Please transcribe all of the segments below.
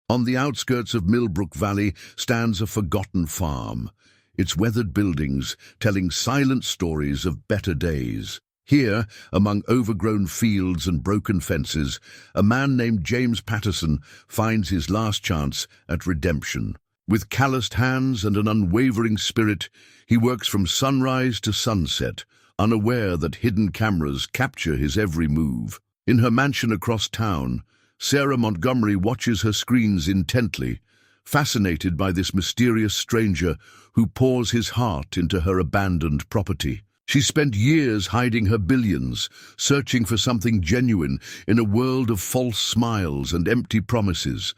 On the outskirts of Millbrook Valley stands a forgotten farm, its weathered buildings telling silent stories of better days. Here, among overgrown fields and broken fences, a man named James Patterson finds his last chance at redemption. With calloused hands and an unwavering spirit, he works from sunrise to sunset, unaware that hidden cameras capture his every move. In her mansion across town, Sarah Montgomery watches her screens intently, fascinated by this mysterious stranger who pours his heart into her abandoned property. She spent years hiding her billions, searching for something genuine in a world of false smiles and empty promises.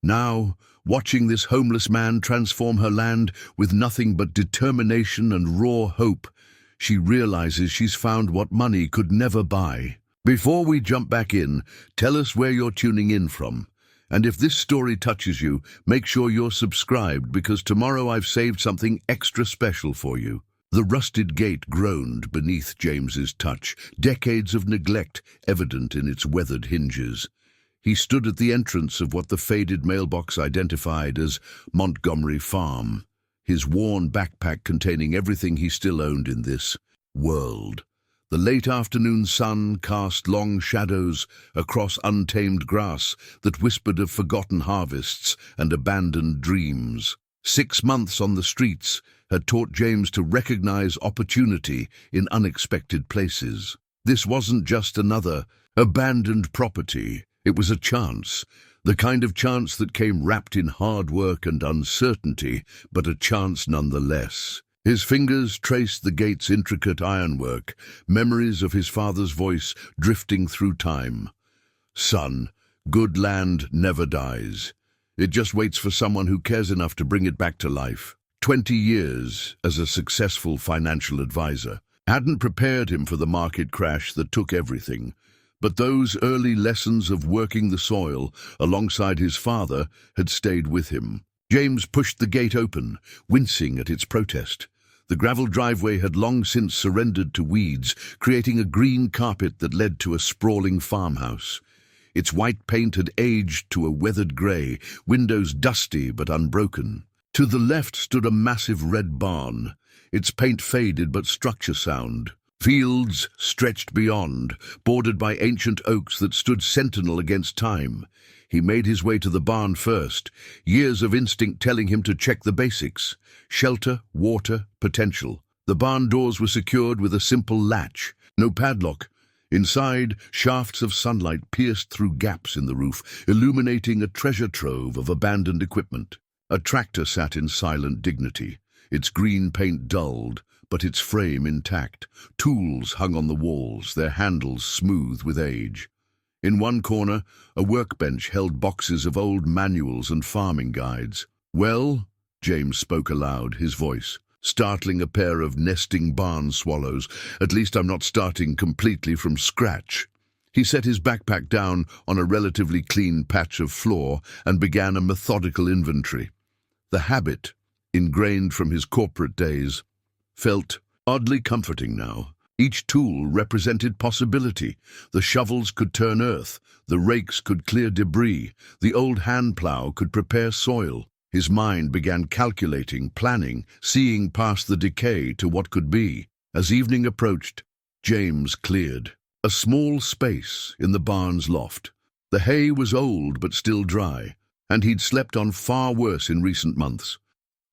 Now, watching this homeless man transform her land with nothing but determination and raw hope, she realizes she's found what money could never buy. Before we jump back in, tell us where you're tuning in from. And if this story touches you, make sure you're subscribed, because tomorrow I've saved something extra special for you. The rusted gate groaned beneath James's touch, decades of neglect evident in its weathered hinges. He stood at the entrance of what the faded mailbox identified as Montgomery Farm, his worn backpack containing everything he still owned in this world. The late afternoon sun cast long shadows across untamed grass that whispered of forgotten harvests and abandoned dreams. 6 months on the streets had taught James to recognize opportunity in unexpected places. This wasn't just another abandoned property. It was a chance, the kind of chance that came wrapped in hard work and uncertainty, but a chance nonetheless. His fingers traced the gate's intricate ironwork, memories of his father's voice drifting through time. "Son, good land never dies. It just waits for someone who cares enough to bring it back to life." 20 years as a successful financial advisor hadn't prepared him for the market crash that took everything, but those early lessons of working the soil alongside his father had stayed with him. James pushed the gate open, wincing at its protest. The gravel driveway had long since surrendered to weeds, creating a green carpet that led to a sprawling farmhouse. Its white paint had aged to a weathered grey, windows dusty but unbroken. To the left stood a massive red barn, its paint faded but structure sound. Fields stretched beyond, bordered by ancient oaks that stood sentinel against time. He made his way to the barn first, years of instinct telling him to check the basics: shelter, water, potential. The barn doors were secured with a simple latch, no padlock. Inside, shafts of sunlight pierced through gaps in the roof, illuminating a treasure trove of abandoned equipment. A tractor sat in silent dignity, its green paint dulled, but its frame intact. Tools hung on the walls, their handles smooth with age. In one corner, a workbench held boxes of old manuals and farming guides. "Well," James spoke aloud, his voice startling a pair of nesting barn swallows, "at least I'm not starting completely from scratch." He set his backpack down on a relatively clean patch of floor and began a methodical inventory. The habit, ingrained from his corporate days, felt oddly comforting now. Each tool represented possibility. The shovels could turn earth, the rakes could clear debris, the old hand plow could prepare soil. His mind began calculating, planning, seeing past the decay to what could be. As evening approached, James cleared a small space in the barn's loft. The hay was old but still dry, and he'd slept on far worse in recent months.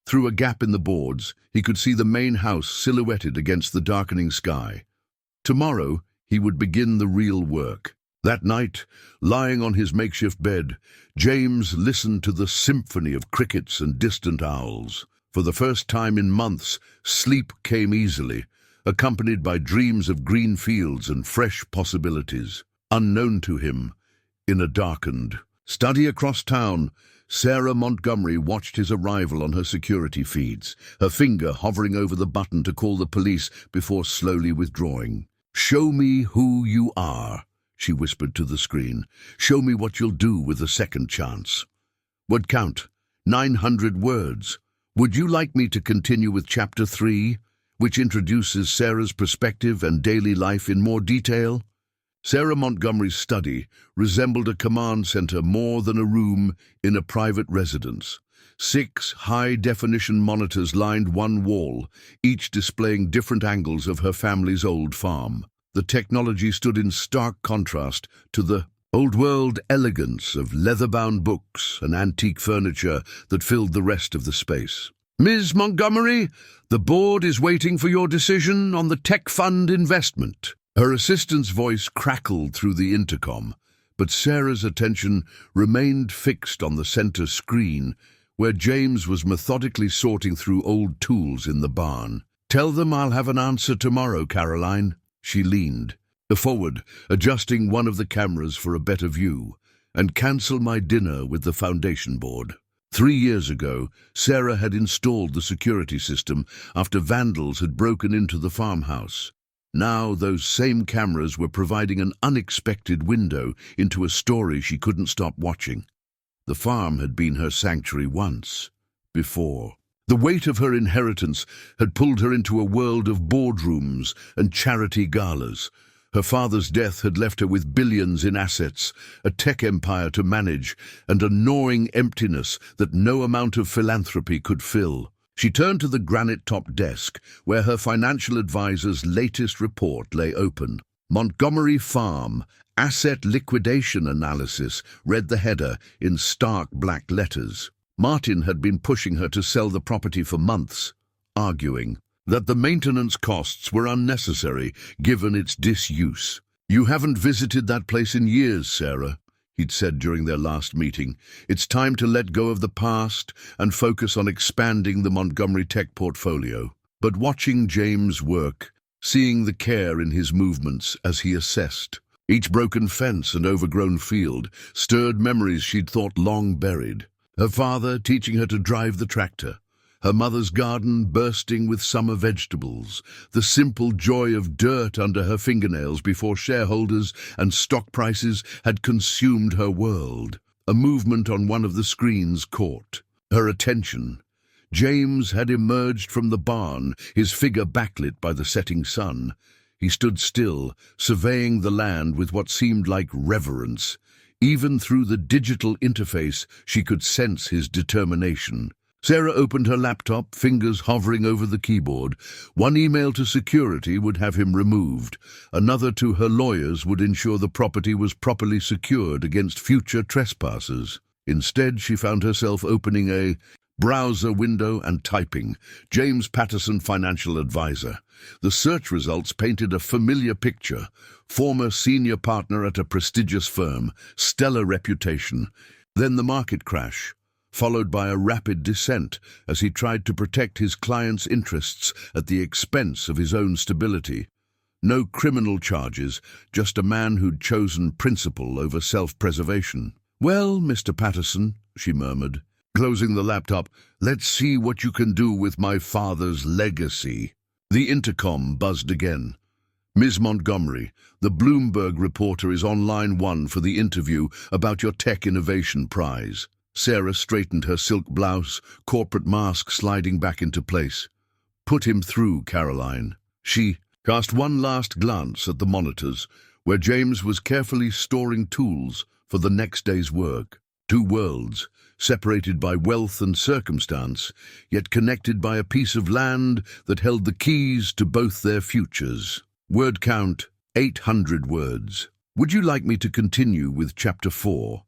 Through a gap in the boards, he could see the main house silhouetted against the darkening sky. Tomorrow, he would begin the real work. That night, lying on his makeshift bed, James listened to the symphony of crickets and distant owls. For the first time in months, sleep came easily, accompanied by dreams of green fields and fresh possibilities. Unknown to him, in a darkened study across town, Sarah Montgomery watched his arrival on her security feeds, her finger hovering over the button to call the police before slowly withdrawing. "Show me who you are," she whispered to the screen. "Show me what you'll do with a second chance." Word count, 900 words. Would you like me to continue with Chapter 3, which introduces Sarah's perspective and daily life in more detail? Sarah Montgomery's study resembled a command center more than a room in a private residence. 6 high-definition monitors lined one wall, each displaying different angles of her family's old farm. The technology stood in stark contrast to the old-world elegance of leather-bound books and antique furniture that filled the rest of the space. "Ms. Montgomery, the board is waiting for your decision on the tech fund investment." Her assistant's voice crackled through the intercom, but Sarah's attention remained fixed on the center screen, where James was methodically sorting through old tools in the barn. "Tell them I'll have an answer tomorrow, Caroline." She leaned forward, adjusting one of the cameras for a better view, "and cancel my dinner with the foundation board." 3 years ago, Sarah had installed the security system after vandals had broken into the farmhouse. Now those same cameras were providing an unexpected window into a story she couldn't stop watching. The farm had been her sanctuary once, before. The weight of her inheritance had pulled her into a world of boardrooms and charity galas. Her father's death had left her with billions in assets, a tech empire to manage, and a gnawing emptiness that no amount of philanthropy could fill. She turned to the granite-topped desk, where her financial advisor's latest report lay open. "Montgomery Farm, Asset Liquidation Analysis," read the header in stark black letters. Martin had been pushing her to sell the property for months, arguing that the maintenance costs were unnecessary given its disuse. "You haven't visited that place in years, Sarah," he'd said during their last meeting. "It's time to let go of the past and focus on expanding the Montgomery tech portfolio." But watching James work, seeing the care in his movements as he assessed each broken fence and overgrown field, stirred memories she'd thought long buried. Her father teaching her to drive the tractor, her mother's garden bursting with summer vegetables, the simple joy of dirt under her fingernails before shareholders and stock prices had consumed her world. A movement on one of the screens caught her attention. James had emerged from the barn, his figure backlit by the setting sun. He stood still, surveying the land with what seemed like reverence. Even through the digital interface, she could sense his determination. Sarah opened her laptop, fingers hovering over the keyboard. One email to security would have him removed. Another to her lawyers would ensure the property was properly secured against future trespassers. Instead, she found herself opening a browser window and typing, "James Patterson, financial advisor." The search results painted a familiar picture. Former senior partner at a prestigious firm, stellar reputation. Then the market crash, followed by a rapid descent as he tried to protect his client's interests at the expense of his own stability. No criminal charges, just a man who'd chosen principle over self-preservation. "Well, Mr. Patterson," she murmured, closing the laptop, "let's see what you can do with my father's legacy." The intercom buzzed again. "Ms. Montgomery, the Bloomberg reporter is on line 1 for the interview about your Tech Innovation Prize." Sarah straightened her silk blouse, corporate mask sliding back into place. "Put him through, Caroline." She cast one last glance at the monitors, where James was carefully storing tools for the next day's work. 2 worlds, separated by wealth and circumstance, yet connected by a piece of land that held the keys to both their futures. Word count, 800 words. Would you like me to continue with Chapter 4,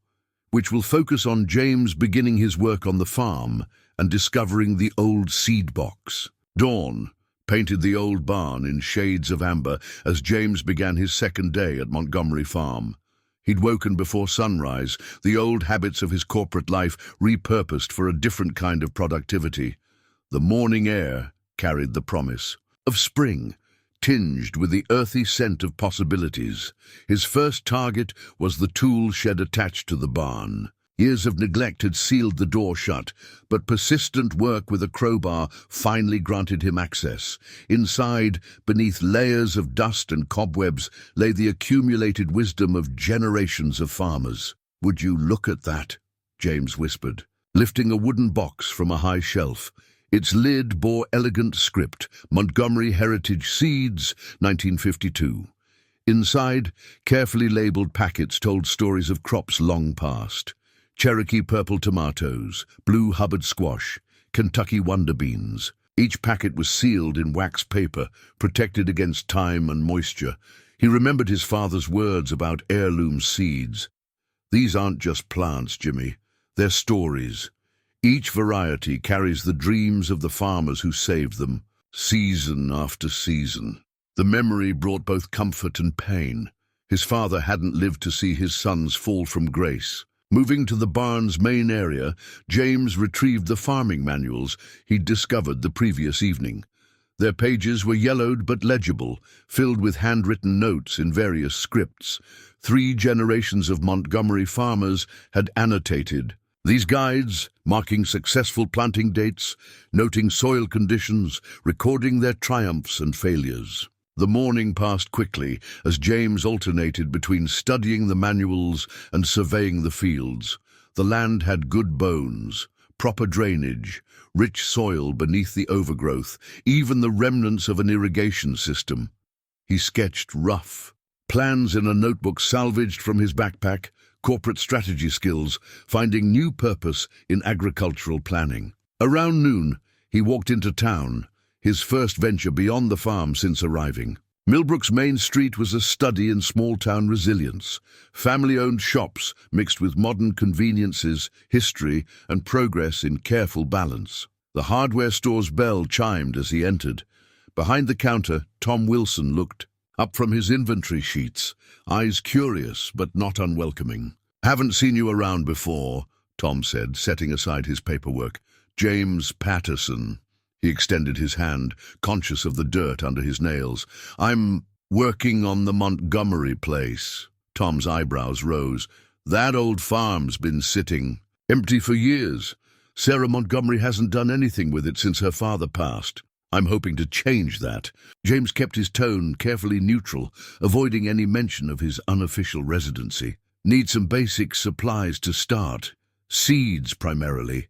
which will focus on James beginning his work on the farm and discovering the old seed box? Dawn painted the old barn in shades of amber as James began his second day at Montgomery Farm. He'd woken before sunrise, the old habits of his corporate life repurposed for a different kind of productivity. The morning air carried the promise of spring, tinged with the earthy scent of possibilities. His first target was the tool shed attached to the barn. Years of neglect had sealed the door shut, but persistent work with a crowbar finally granted him access. Inside, beneath layers of dust and cobwebs, lay the accumulated wisdom of generations of farmers. "Would you look at that?" James whispered, lifting a wooden box from a high shelf. Its lid bore elegant script, "Montgomery Heritage Seeds, 1952. Inside, carefully labeled packets told stories of crops long past. Cherokee purple tomatoes, blue Hubbard squash, Kentucky wonder beans. Each packet was sealed in wax paper, protected against time and moisture. He remembered his father's words about heirloom seeds. These aren't just plants, Jimmy. They're stories. Each variety carries the dreams of the farmers who saved them, season after season. The memory brought both comfort and pain. His father hadn't lived to see his sons fall from grace. Moving to the barn's main area, James retrieved the farming manuals he'd discovered the previous evening. Their pages were yellowed but legible, filled with handwritten notes in various scripts. 3 generations of Montgomery farmers had annotated these guides, marking successful planting dates, noting soil conditions, recording their triumphs and failures. The morning passed quickly as James alternated between studying the manuals and surveying the fields. The land had good bones, proper drainage, rich soil beneath the overgrowth, even the remnants of an irrigation system. He sketched rough plans in a notebook salvaged from his backpack, corporate strategy skills, finding new purpose in agricultural planning. Around noon, he walked into town, his first venture beyond the farm since arriving. Millbrook's main street was a study in small-town resilience. Family-owned shops mixed with modern conveniences, history, and progress in careful balance. The hardware store's bell chimed as he entered. Behind the counter, Tom Wilson looked up from his inventory sheets, eyes curious but not unwelcoming. "Haven't seen you around before," Tom said, setting aside his paperwork. "James Patterson." He extended his hand, conscious of the dirt under his nails. "I'm working on the Montgomery place." Tom's eyebrows rose. "That old farm's been sitting empty for years. Sarah Montgomery hasn't done anything with it since her father passed. I'm hoping to change that." James kept his tone carefully neutral, avoiding any mention of his unofficial residency. "Need some basic supplies to start. Seeds, primarily.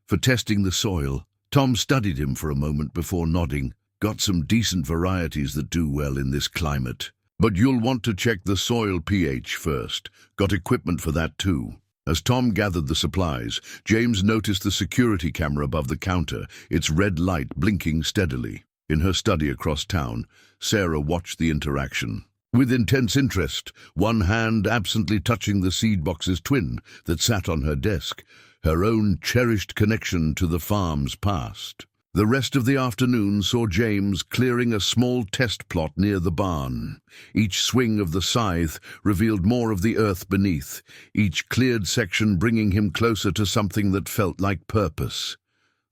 For testing the soil." Tom studied him for a moment before nodding. "Got some decent varieties that do well in this climate. But you'll want to check the soil pH first. Got equipment for that too." As Tom gathered the supplies, James noticed the security camera above the counter, its red light blinking steadily. In her study across town, Sarah watched the interaction with intense interest, one hand absently touching the seed box's twin that sat on her desk, her own cherished connection to the farm's past. The rest of the afternoon saw James clearing a small test plot near the barn. Each swing of the scythe revealed more of the earth beneath, each cleared section bringing him closer to something that felt like purpose.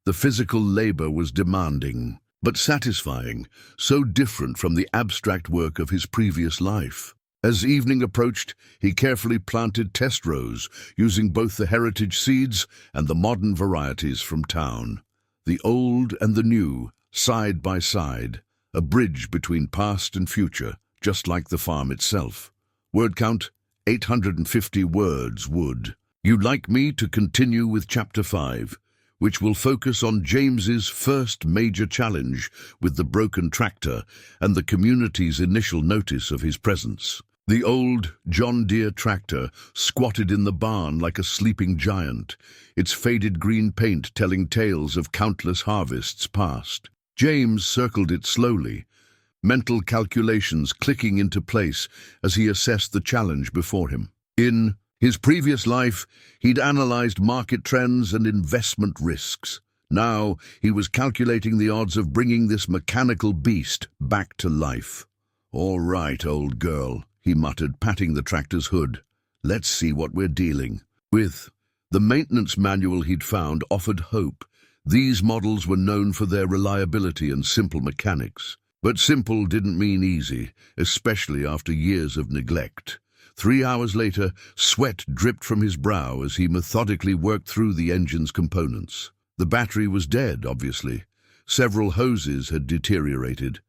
The physical labor was demanding, but satisfying, so different from the abstract work of his previous life. As evening approached, he carefully planted test rows, using both the heritage seeds and the modern varieties from town. The old and the new, side by side, a bridge between past and future, just like the farm itself. Word count, 850 words would. You'd like me to continue with Chapter 5, which will focus on James's first major challenge with the broken tractor and the community's initial notice of his presence. The old John Deere tractor squatted in the barn like a sleeping giant, its faded green paint telling tales of countless harvests past. James circled it slowly, mental calculations clicking into place as he assessed the challenge before him. In his previous life, he'd analyzed market trends and investment risks. Now, he was calculating the odds of bringing this mechanical beast back to life. "All right, old girl," he muttered, patting the tractor's hood. "Let's see what we're dealing with." The maintenance manual he'd found offered hope. These models were known for their reliability and simple mechanics. But simple didn't mean easy, especially after years of neglect. 3 hours later, sweat dripped from his brow as he methodically worked through the engine's components. The battery was dead, obviously. Several hoses had deteriorated.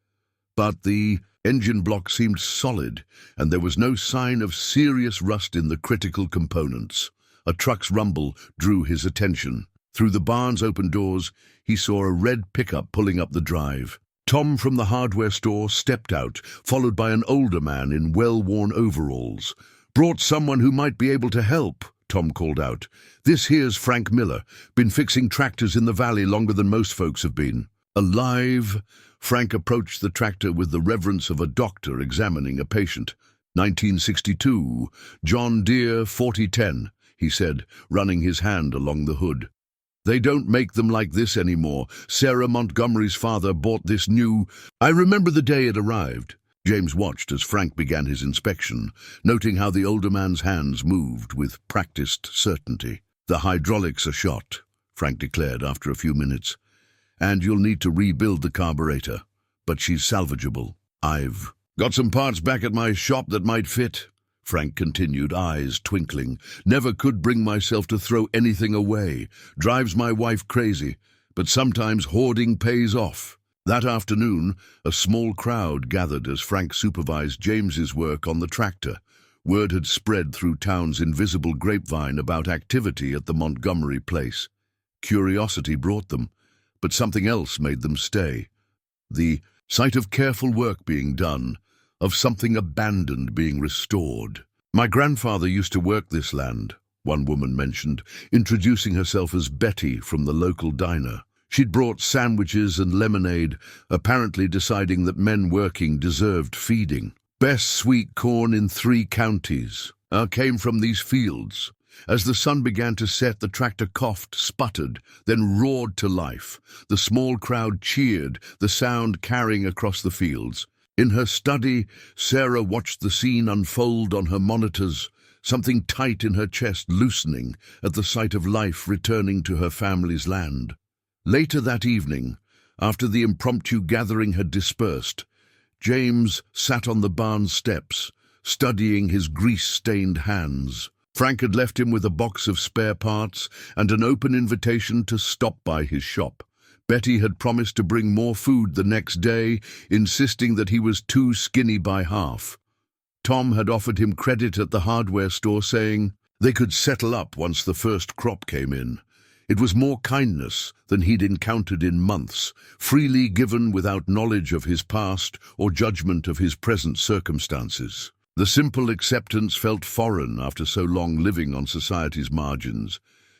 But the engine block seemed solid, and there was no sign of serious rust in the critical components. A truck's rumble drew his attention. Through the barn's open doors, he saw a red pickup pulling up the drive. Tom from the hardware store stepped out, followed by an older man in well-worn overalls. "Brought someone who might be able to help," Tom called out. "This here's Frank Miller. Been fixing tractors in the valley longer than most folks have been." Alive? Frank approached the tractor with the reverence of a doctor examining a patient. "1962, John Deere 4010, he said, running his hand along the hood. "They don't make them like this anymore. Sarah Montgomery's father bought this new—" "I remember the day it arrived." James watched as Frank began his inspection, noting how the older man's hands moved with practiced certainty. "The hydraulics are shot," Frank declared after a few minutes. "And you'll need to rebuild the carburetor, but she's salvageable. I've got some parts back at my shop that might fit," Frank continued, eyes twinkling. "Never could bring myself to throw anything away. Drives my wife crazy, but sometimes hoarding pays off." That afternoon, a small crowd gathered as Frank supervised James's work on the tractor. Word had spread through town's invisible grapevine about activity at the Montgomery place. Curiosity brought them, but something else made them stay. The sight of careful work being done, of something abandoned being restored. "My grandfather used to work this land," one woman mentioned, introducing herself as Betty from the local diner. She'd brought sandwiches and lemonade, apparently deciding that men working deserved feeding. "Best sweet corn in 3 counties came from these fields." As the sun began to set, the tractor coughed, sputtered, then roared to life. The small crowd cheered, the sound carrying across the fields. In her study, Sarah watched the scene unfold on her monitors, something tight in her chest loosening at the sight of life returning to her family's land. Later that evening, after the impromptu gathering had dispersed, James sat on the barn steps, studying his grease-stained hands. Frank had left him with a box of spare parts and an open invitation to stop by his shop. Betty had promised to bring more food the next day, insisting that he was too skinny by half. Tom had offered him credit at the hardware store, saying they could settle up once the first crop came in. It was more kindness than he'd encountered in months, freely given without knowledge of his past or judgment of his present circumstances. The simple acceptance felt foreign after so long living on society's margins,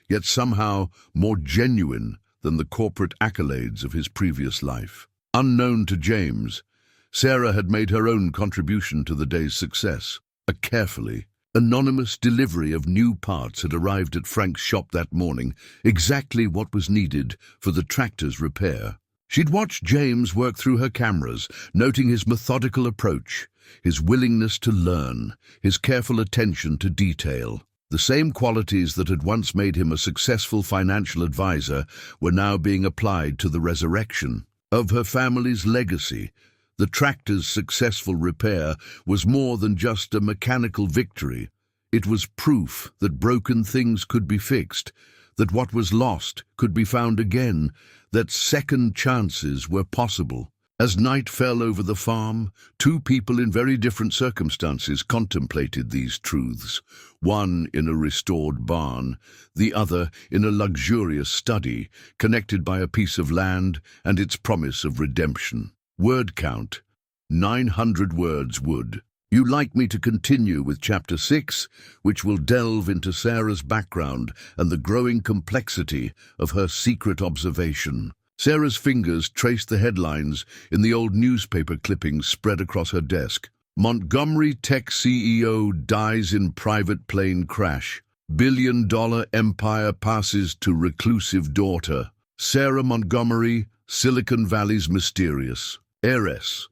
yet somehow more genuine than the corporate accolades of his previous life. Unknown to James, Sarah had made her own contribution to the day's success. A carefully anonymous delivery of new parts had arrived at Frank's shop that morning, exactly what was needed for the tractor's repair. She'd watched James work through her cameras, noting his methodical approach, his willingness to learn, his careful attention to detail. The same qualities that had once made him a successful financial advisor were now being applied to the resurrection of her family's legacy. The tractor's successful repair was more than just a mechanical victory. It was proof that broken things could be fixed, that what was lost could be found again, that second chances were possible. As night fell over the farm, 2 people in very different circumstances contemplated these truths, one in a restored barn, the other in a luxurious study, connected by a piece of land and its promise of redemption. Word count, 900 words would. You like me to continue with Chapter 6, which will delve into Sarah's background and the growing complexity of her secret observation. Sarah's fingers traced the headlines in the old newspaper clippings spread across her desk. Montgomery tech CEO dies in private plane crash. Billion-dollar empire passes to reclusive daughter. Sarah Montgomery, Silicon Valley's mysterious heiress.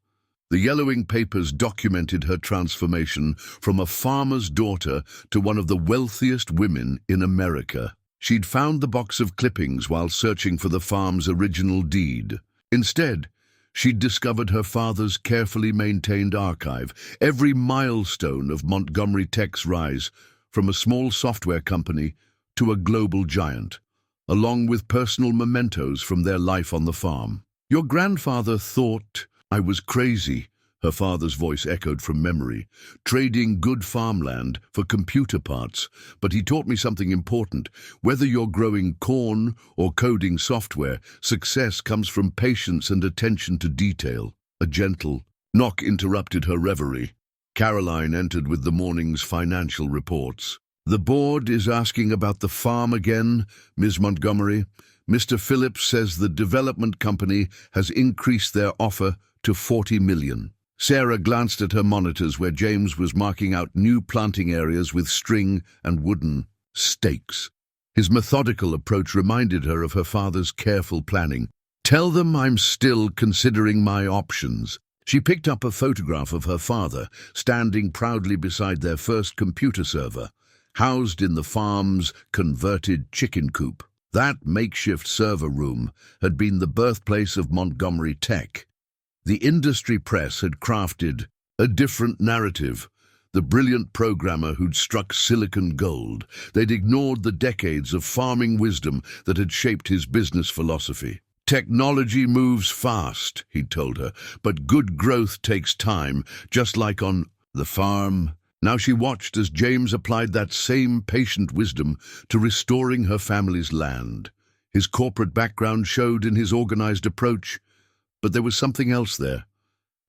The yellowing papers documented her transformation from a farmer's daughter to one of the wealthiest women in America. She'd found the box of clippings while searching for the farm's original deed. Instead, she'd discovered her father's carefully maintained archive, every milestone of Montgomery Tech's rise, from a small software company to a global giant, along with personal mementos from their life on the farm. Your grandfather thought I was crazy, Her father's voice echoed from memory. Trading good farmland for computer parts. But he taught me something important. Whether you're growing corn or coding software, success comes from patience and attention to detail. A gentle knock interrupted her reverie. Caroline entered with the morning's financial reports. "The board is asking about the farm again, Ms. Montgomery. Mr. Phillips says the development company has increased their offer to $40 million. Sarah glanced at her monitors where James was marking out new planting areas with string and wooden stakes. His methodical approach reminded her of her father's careful planning. "Tell them I'm still considering my options." She picked up a photograph of her father, standing proudly beside their first computer server, housed in the farm's converted chicken coop. That makeshift server room had been the birthplace of Montgomery tech. The industry press had crafted a different narrative. The brilliant programmer who'd struck silicon gold. They'd ignored the decades of farming wisdom that had shaped his business philosophy. "Technology moves fast," he'd told her, "but good growth takes time, just like on the farm." Now she watched as James applied that same patient wisdom to restoring her family's land. His corporate background showed in his organized approach, but there was something else there,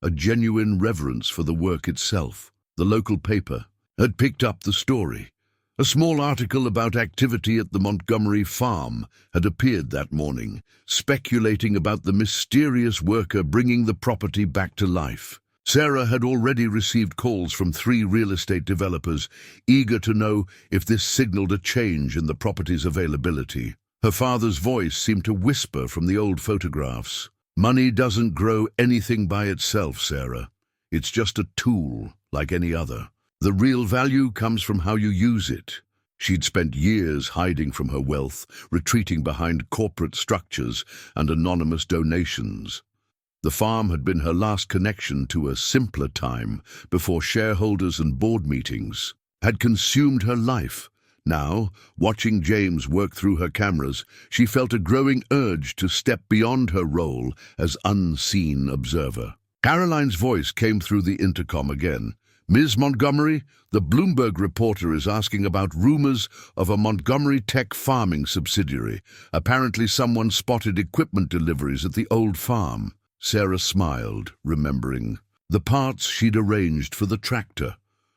a genuine reverence for the work itself. The local paper had picked up the story. A small article about activity at the Montgomery farm had appeared that morning, speculating about the mysterious worker bringing the property back to life. Sarah had already received calls from 3 real estate developers, eager to know if this signaled a change in the property's availability. Her father's voice seemed to whisper from the old photographs. "Money doesn't grow anything by itself, Sarah. It's just a tool, like any other. The real value comes from how you use it." She'd spent years hiding from her wealth, retreating behind corporate structures and anonymous donations. The farm had been her last connection to a simpler time before shareholders and board meetings had consumed her life. Now, watching James work through her cameras, she felt a growing urge to step beyond her role as unseen observer. Caroline's voice came through the intercom again. "Ms. Montgomery, the Bloomberg reporter is asking about rumors of a Montgomery tech farming subsidiary. Apparently someone spotted equipment deliveries at the old farm." Sarah smiled, remembering the parts she'd arranged for the tractor.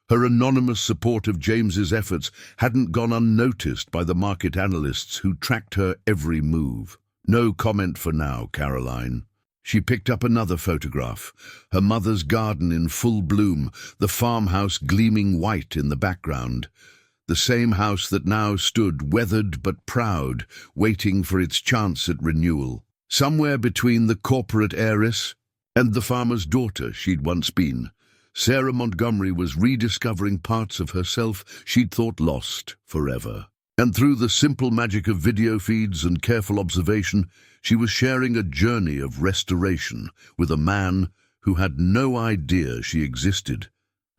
Her anonymous support of James's efforts hadn't gone unnoticed by the market analysts who tracked her every move. "No comment for now, Caroline." She picked up another photograph, her mother's garden in full bloom, the farmhouse gleaming white in the background. The same house that now stood weathered but proud, waiting for its chance at renewal. Somewhere between the corporate heiress and the farmer's daughter she'd once been, Sarah Montgomery was rediscovering parts of herself she'd thought lost forever. And through the simple magic of video feeds and careful observation, she was sharing a journey of restoration with a man who had no idea she existed,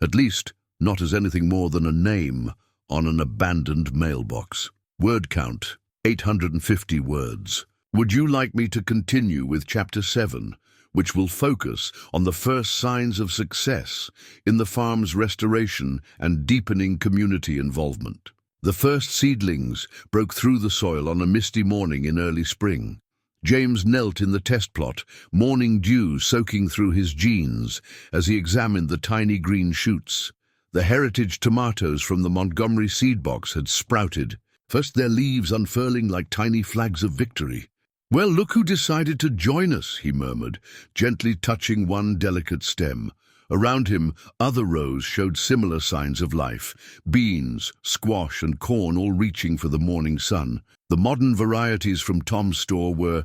at least not as anything more than a name on an abandoned mailbox. Word count, 850 words. Would you like me to continue with Chapter 7, which will focus on the first signs of success in the farm's restoration and deepening community involvement? The first seedlings broke through the soil on a misty morning in early spring. James knelt in the test plot, morning dew soaking through his jeans as he examined the tiny green shoots. The heritage tomatoes from the Montgomery seed box had sprouted, first their leaves unfurling like tiny flags of victory. "Well, look who decided to join us," he murmured, gently touching one delicate stem. Around him, other rows showed similar signs of life, beans, squash, and corn all reaching for the morning sun. The modern varieties from Tom's store were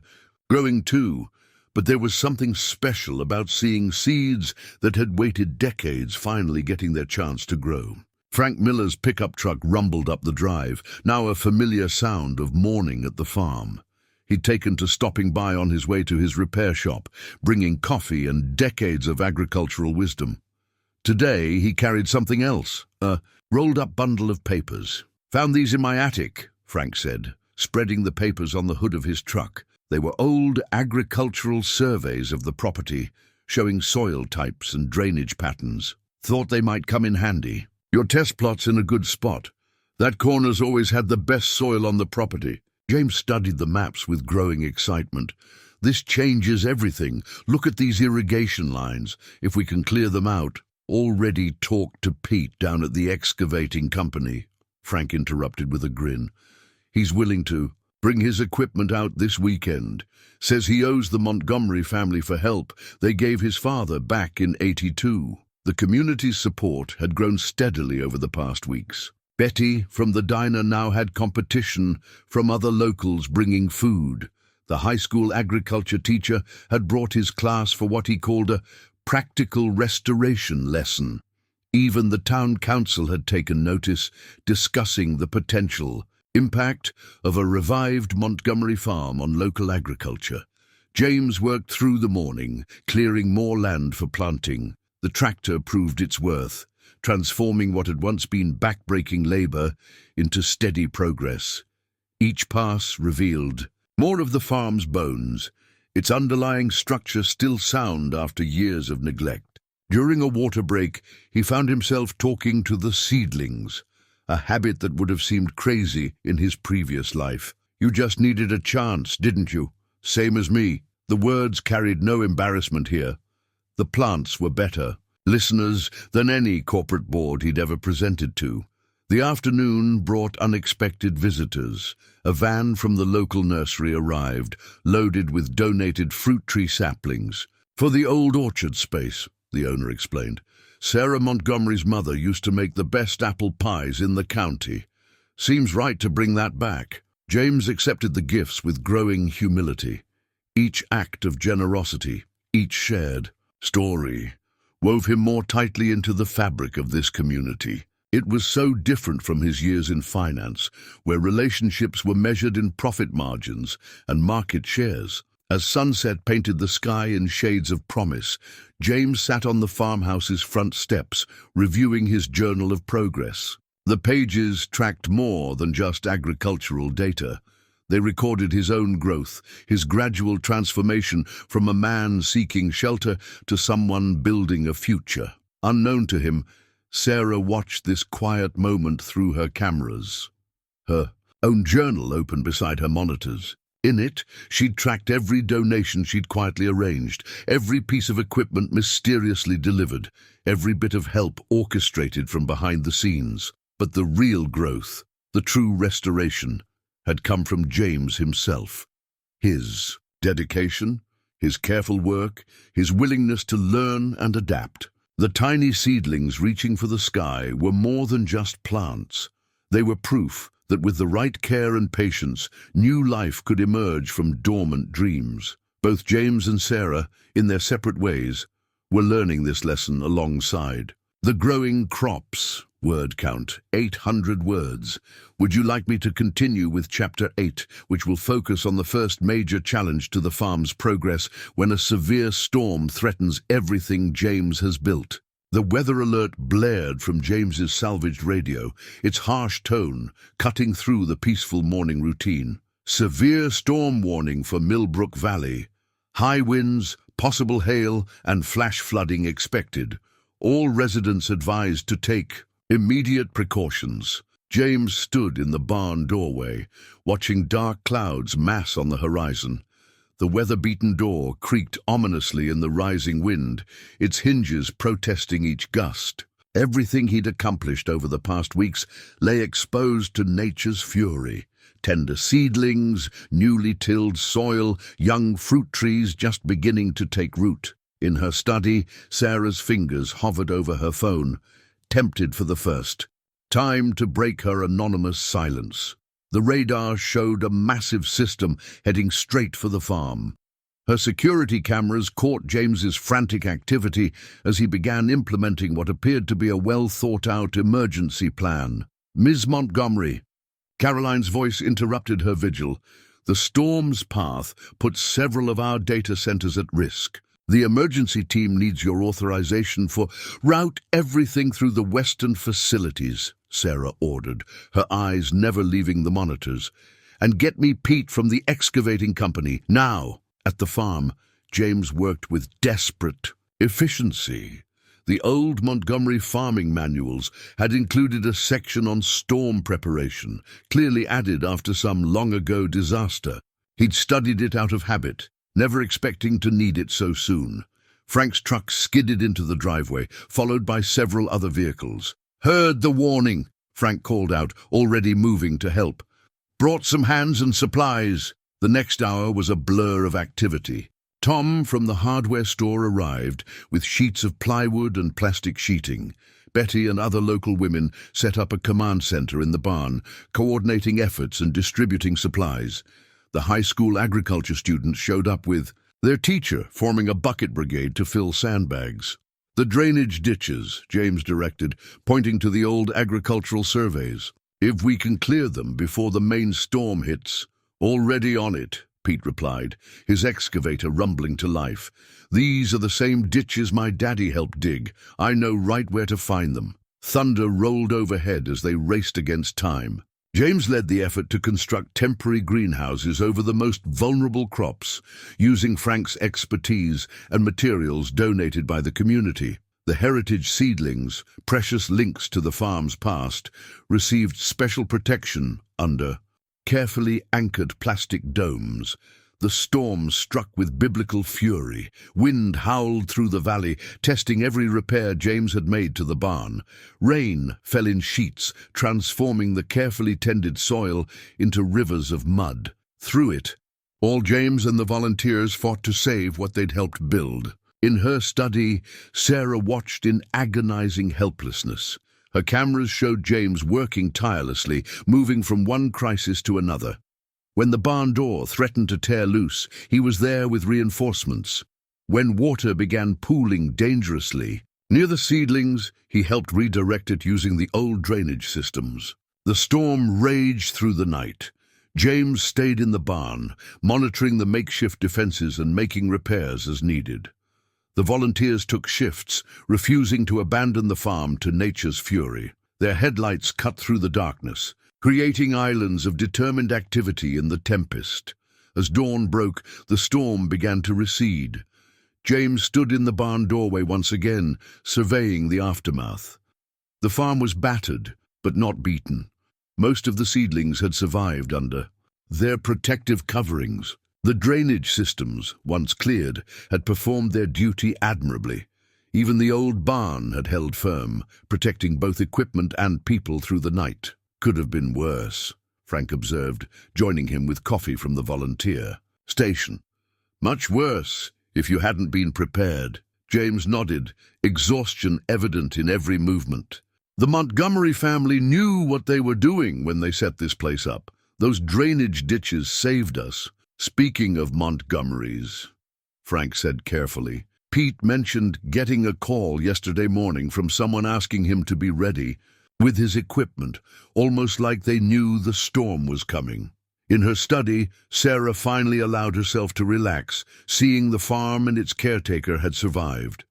growing too, but there was something special about seeing seeds that had waited decades finally getting their chance to grow. Frank Miller's pickup truck rumbled up the drive, now a familiar sound of morning at the farm. He'd taken to stopping by on his way to his repair shop, bringing coffee and decades of agricultural wisdom. Today he carried something else, a rolled-up bundle of papers. "Found these in my attic," Frank said, spreading the papers on the hood of his truck. They were old agricultural surveys of the property, showing soil types and drainage patterns. Thought they might come in handy. Your test plot's in a good spot. That corner's always had the best soil on the property. James studied the maps with growing excitement. This changes everything. Look at these irrigation lines. If we can clear them out. Already talked to Pete down at the excavating company, Frank interrupted with a grin. He's willing to bring his equipment out this weekend. Says he owes the Montgomery family for help they gave his father back in '82. The community's support had grown steadily over the past weeks. Betty from the diner now had competition from other locals bringing food. The high school agriculture teacher had brought his class for what he called a practical restoration lesson. Even the town council had taken notice, discussing the potential impact of a revived Montgomery farm on local agriculture. James worked through the morning, clearing more land for planting. The tractor proved its worth, transforming what had once been back-breaking labor into steady progress. Each pass revealed more of the farm's bones, its underlying structure still sound after years of neglect. During a water break, he found himself talking to the seedlings, a habit that would have seemed crazy in his previous life. You just needed a chance, didn't you? Same as me. The words carried no embarrassment here. The plants were better listeners than any corporate board he'd ever presented to. The afternoon brought unexpected visitors. A van from the local nursery arrived, loaded with donated fruit tree saplings. For the old orchard space, the owner explained. Sarah Montgomery's mother used to make the best apple pies in the county. Seems right to bring that back. James accepted the gifts with growing humility. Each act of generosity, each shared story, wove him more tightly into the fabric of this community. It was so different from his years in finance, where relationships were measured in profit margins and market shares. As sunset painted the sky in shades of promise, James sat on the farmhouse's front steps, reviewing his journal of progress. The pages tracked more than just agricultural data. They recorded his own growth, his gradual transformation from a man seeking shelter to someone building a future. Unknown to him, Sarah watched this quiet moment through her cameras. Her own journal opened beside her monitors. In it, she'd tracked every donation she'd quietly arranged, every piece of equipment mysteriously delivered, every bit of help orchestrated from behind the scenes. But the real growth, the true restoration, had come from James himself. His dedication, his careful work, his willingness to learn and adapt. The tiny seedlings reaching for the sky were more than just plants. They were proof that with the right care and patience, new life could emerge from dormant dreams. Both James and Sarah, in their separate ways, were learning this lesson alongside. The growing crops, word count, 800 words. Would you like me to continue with Chapter 8, which will focus on the first major challenge to the farm's progress when a severe storm threatens everything James has built? The weather alert blared from James's salvaged radio, its harsh tone cutting through the peaceful morning routine. Severe storm warning for Millbrook Valley. High winds, possible hail, and flash flooding expected. All residents advised to take immediate precautions. James stood in the barn doorway, watching dark clouds mass on the horizon. The weather-beaten door creaked ominously in the rising wind, its hinges protesting each gust. Everything he'd accomplished over the past weeks lay exposed to nature's fury. Tender seedlings, newly tilled soil, young fruit trees just beginning to take root. In her study, Sarah's fingers hovered over her phone, tempted for the first. Time to break her anonymous silence. The radar showed a massive system heading straight for the farm. Her security cameras caught James's frantic activity as he began implementing what appeared to be a well-thought-out emergency plan. Ms. Montgomery. Caroline's voice interrupted her vigil. The storm's path put several of our data centers at risk. The emergency team needs your authorization for route everything through the western facilities, Sarah ordered, her eyes never leaving the monitors. And get me Pete from the excavating company, now. At the farm, James worked with desperate Efficiency. The old Montgomery farming manuals had included a section on storm preparation, clearly added after some long-ago disaster. He'd studied it out of habit, never expecting to need it so soon. Frank's truck skidded into the driveway, followed by several other vehicles. "Heard the warning," Frank called out, already moving to help. "Brought some hands and supplies." The next hour was a blur of activity. Tom from the hardware store arrived with sheets of plywood and plastic sheeting. Betty and other local women set up a command center in the barn, coordinating efforts and distributing supplies. The high school agriculture students showed up with their teacher forming a bucket brigade to fill sandbags. "The drainage ditches," James directed, pointing to the old agricultural surveys. "If we can clear them before the main storm hits." "Already on it," Pete replied, his excavator rumbling to life. "These are the same ditches my daddy helped dig. I know right where to find them." Thunder rolled overhead as they raced against time. James led the effort to construct temporary greenhouses over the most vulnerable crops, using Frank's expertise and materials donated by the community. The heritage seedlings, precious links to the farm's past, received special protection under carefully anchored plastic domes. The storm struck with biblical fury. Wind howled through the valley, testing every repair James had made to the barn. Rain fell in sheets, transforming the carefully tended soil into rivers of mud. Through it, all James and the volunteers fought to save what they'd helped build. In her study, Sarah watched in agonizing helplessness. Her cameras showed James working tirelessly, moving from one crisis to another. When the barn door threatened to tear loose, he was there with reinforcements. When water began pooling dangerously near the seedlings, he helped redirect it using the old drainage systems. The storm raged through the night. James stayed in the barn, monitoring the makeshift defenses and making repairs as needed. The volunteers took shifts, refusing to abandon the farm to nature's fury. Their headlights cut through the darkness, creating islands of determined activity in the tempest. As dawn broke, the storm began to recede. James stood in the barn doorway once again, surveying the aftermath. The farm was battered, but not beaten. Most of the seedlings had survived under their protective coverings. The drainage systems, once cleared, had performed their duty admirably. Even the old barn had held firm, protecting both equipment and people through the night. "Could have been worse," Frank observed, joining him with coffee from the volunteer station. "Much worse, if you hadn't been prepared." James nodded, exhaustion evident in every movement. "The Montgomery family knew what they were doing when they set this place up. Those drainage ditches saved us." "Speaking of Montgomerys," Frank said carefully, "Pete mentioned getting a call yesterday morning from someone asking him to be ready with his equipment, almost like they knew the storm was coming." In her study, Sarah finally allowed herself to relax, seeing the farm and its caretaker had survived.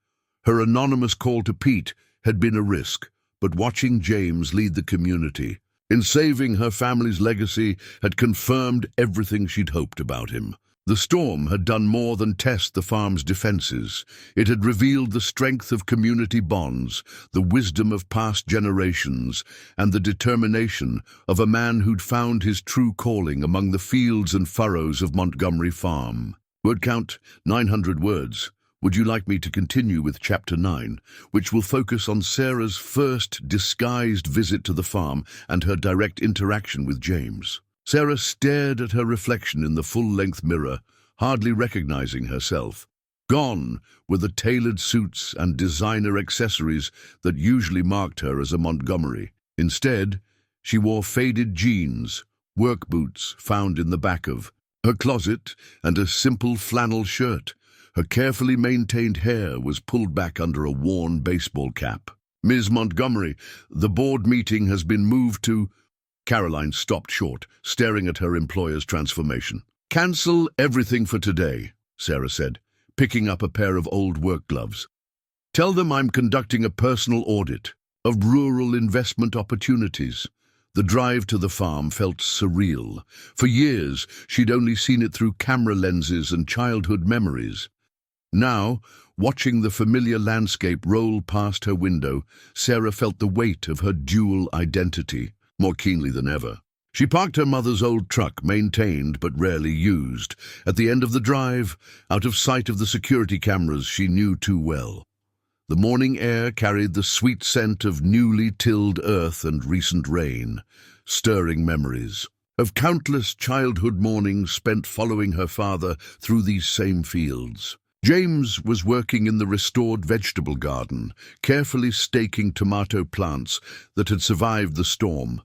Her anonymous call to Pete had been a risk, but watching James lead the community in saving her family's legacy had confirmed everything she'd hoped about him. The storm had done more than test the farm's defenses. It had revealed the strength of community bonds, the wisdom of past generations, and the determination of a man who'd found his true calling among the fields and furrows of Montgomery Farm. Word count 900 words. Would you like me to continue with Chapter 9, which will focus on Sarah's first disguised visit to the farm and her direct interaction with James? Sarah stared at her reflection in the full-length mirror, hardly recognizing herself. Gone were the tailored suits and designer accessories that usually marked her as a Montgomery. Instead, she wore faded jeans, work boots found in the back of her closet, and a simple flannel shirt. Her carefully maintained hair was pulled back under a worn baseball cap. "Ms. Montgomery, the board meeting has been moved to—" Caroline stopped short, staring at her employer's transformation. "Cancel everything for today," Sarah said, picking up a pair of old work gloves. "Tell them I'm conducting a personal audit of rural investment opportunities." The drive to the farm felt surreal. For years, she'd only seen it through camera lenses and childhood memories. Now, Watching the familiar landscape roll past her window, Sarah felt the weight of her dual identity more keenly than ever. She parked her mother's old truck, maintained but rarely used, at the end of the drive, out of sight of the security cameras she knew too well. The morning air carried the sweet scent of newly tilled earth and recent rain, stirring memories of countless childhood mornings spent following her father through these same fields. James was working in the restored vegetable garden, carefully staking tomato plants that had survived the storm.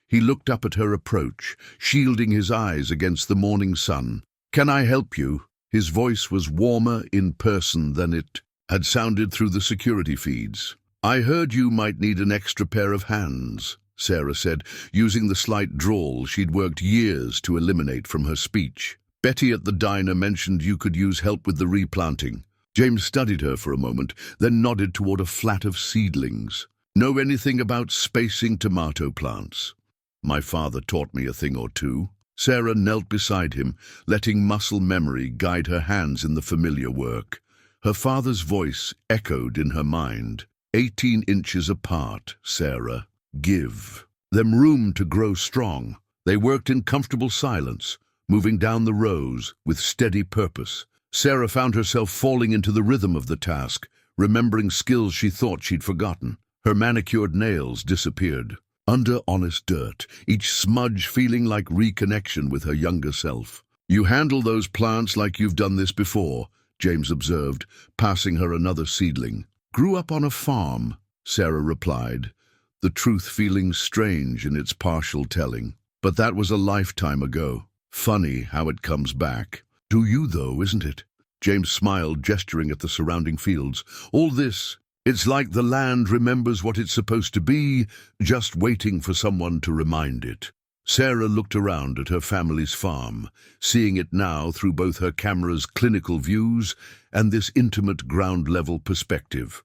He looked up at her approach, shielding his eyes against the morning sun. "Can I help you?" His voice was warmer in person than it had sounded through the security feeds. "I heard you might need an extra pair of hands," Sarah said, using the slight drawl she'd worked years to eliminate from her speech. "Betty at the diner mentioned you could use help with the replanting." James studied her for a moment, then nodded toward a flat of seedlings. "Know anything about spacing tomato plants?" "My father taught me a thing or two." Sarah knelt beside him, letting muscle memory guide her hands in the familiar work. Her father's voice echoed in her mind. 18 inches apart, Sarah. Give them room to grow strong. They worked in comfortable silence, moving down the rows with steady purpose. Sarah found herself falling into the rhythm of the task, remembering skills she thought she'd forgotten. Her manicured nails disappeared under honest dirt, each smudge feeling like reconnection with her younger self. "You handle those plants like you've done this before," James observed, passing her another seedling. "Grew up on a farm," Sarah replied, the truth feeling strange in its partial telling. "But that was a lifetime ago. Funny how it comes back." "Do you, though, isn't it?" James smiled, gesturing at the surrounding fields. "All this, it's like the land remembers what it's supposed to be, just waiting for someone to remind it." Sarah looked around at her family's farm, seeing it now through both her camera's clinical views and this intimate ground-level perspective.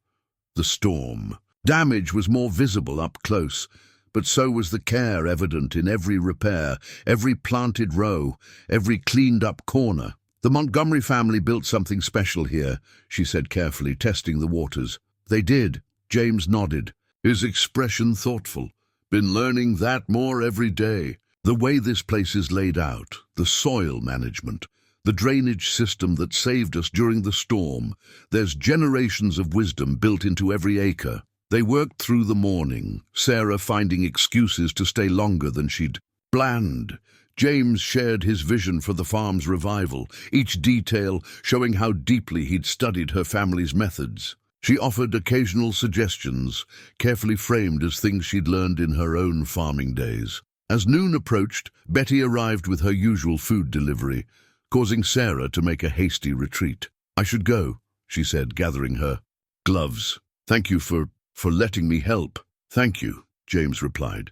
The storm. Damage was more visible up close, but so was the care evident in every repair, every planted row, every cleaned-up corner. "The Montgomery family built something special here," she said carefully, testing the waters. "They did." James nodded, his expression thoughtful. "Been learning that more every day. The way this place is laid out, the soil management, the drainage system that saved us during the storm. There's generations of wisdom built into every acre." They worked through the morning, Sarah finding excuses to stay longer than she'd planned. James shared his vision for the farm's revival, each detail showing how deeply he'd studied her family's methods. She offered occasional suggestions, carefully framed as things she'd learned in her own farming days. As noon approached, Betty arrived with her usual food delivery, causing Sarah to make a hasty retreat. "I should go," she said, gathering her gloves. "Thank you for letting me help." "Thank you," James replied.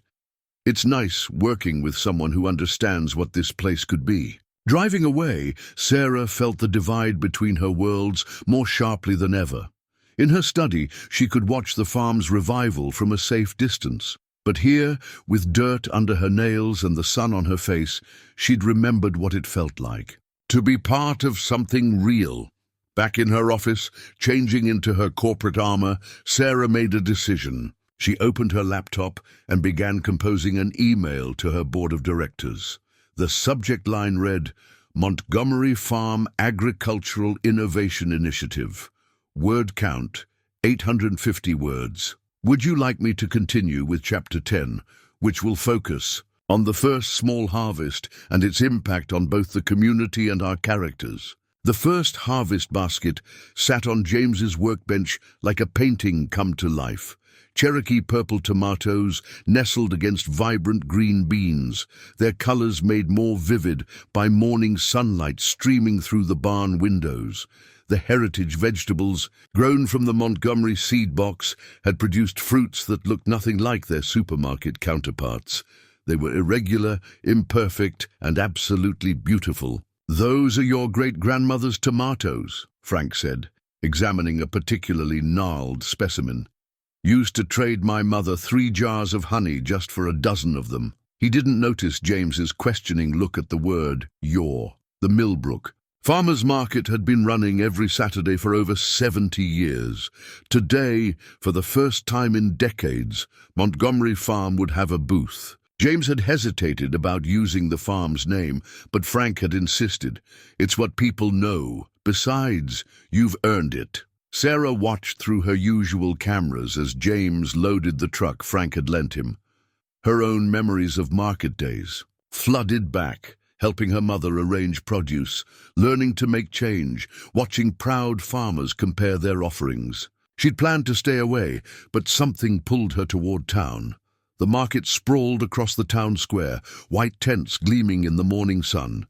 "It's nice working with someone who understands what this place could be." Driving away, Sarah felt the divide between her worlds more sharply than ever. In her study, she could watch the farm's revival from a safe distance. But here, with dirt under her nails and the sun on her face, she'd remembered what it felt like to be part of something real. Back in her office, changing into her corporate armor, Sarah made a decision. She opened her laptop and began composing an email to her board of directors. The subject line read, "Montgomery Farm Agricultural Innovation Initiative. Word count, 850 words. Would you like me to continue with Chapter 10, which will focus on the first small harvest and its impact on both the community and our characters?" The first harvest basket sat on James's workbench like a painting come to life. Cherokee purple tomatoes nestled against vibrant green beans, their colors made more vivid by morning sunlight streaming through the barn windows. The heritage vegetables, grown from the Montgomery seed box, had produced fruits that looked nothing like their supermarket counterparts. They were irregular, imperfect, and absolutely beautiful. "Those are your great-grandmother's tomatoes," Frank said, examining a particularly gnarled specimen. "Used to trade my mother 3 jars of honey just for a dozen of them." He didn't notice James's questioning look at the word "your." The Millbrook Farmers' Market had been running every Saturday for over 70 years. Today, for the first time in decades, Montgomery Farm would have a booth. James had hesitated about using the farm's name, but Frank had insisted. It's what people know. Besides, you've earned it. Sarah watched through her usual cameras as James loaded the truck Frank had lent him. Her own memories of market days flooded back, helping her mother arrange produce, learning to make change, watching proud farmers compare their offerings. She'd planned to stay away, but something pulled her toward town. The market sprawled across the town square, white tents gleaming in the morning sun.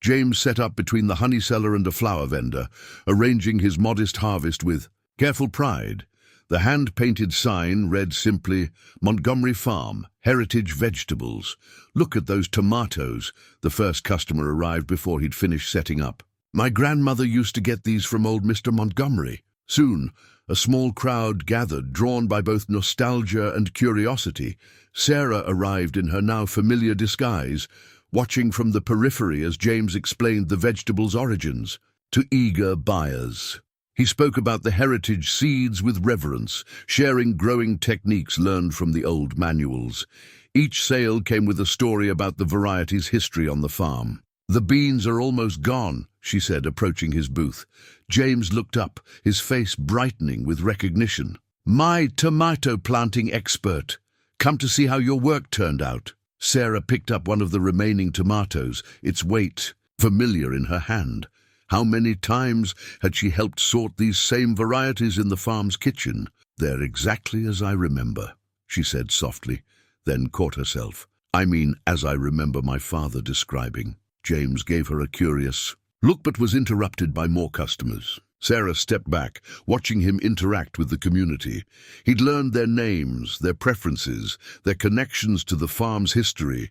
James set up between the honey seller and a flower vendor, arranging his modest harvest with careful pride. The hand-painted sign read simply, "Montgomery Farm, Heritage Vegetables." "Look at those tomatoes." The first customer arrived before he'd finished setting up. "My grandmother used to get these from old Mr. Montgomery." Soon, a small crowd gathered, drawn by both nostalgia and curiosity. Sarah arrived in her now familiar disguise, watching from the periphery as James explained the vegetables' origins to eager buyers. He spoke about the heritage seeds with reverence, sharing growing techniques learned from the old manuals. Each sale came with a story about the variety's history on the farm. "The beans are almost gone," she said, approaching his booth. James looked up, his face brightening with recognition. "My tomato planting expert. Come to see how your work turned out." Sarah picked up one of the remaining tomatoes, its weight familiar in her hand. How many times had she helped sort these same varieties in the farm's kitchen? "They're exactly as I remember," she said softly, then caught herself. "I mean, as I remember my father describing." James gave her a curious look but was interrupted by more customers. Sarah stepped back, watching him interact with the community. He'd learned their names, their preferences, their connections to the farm's history.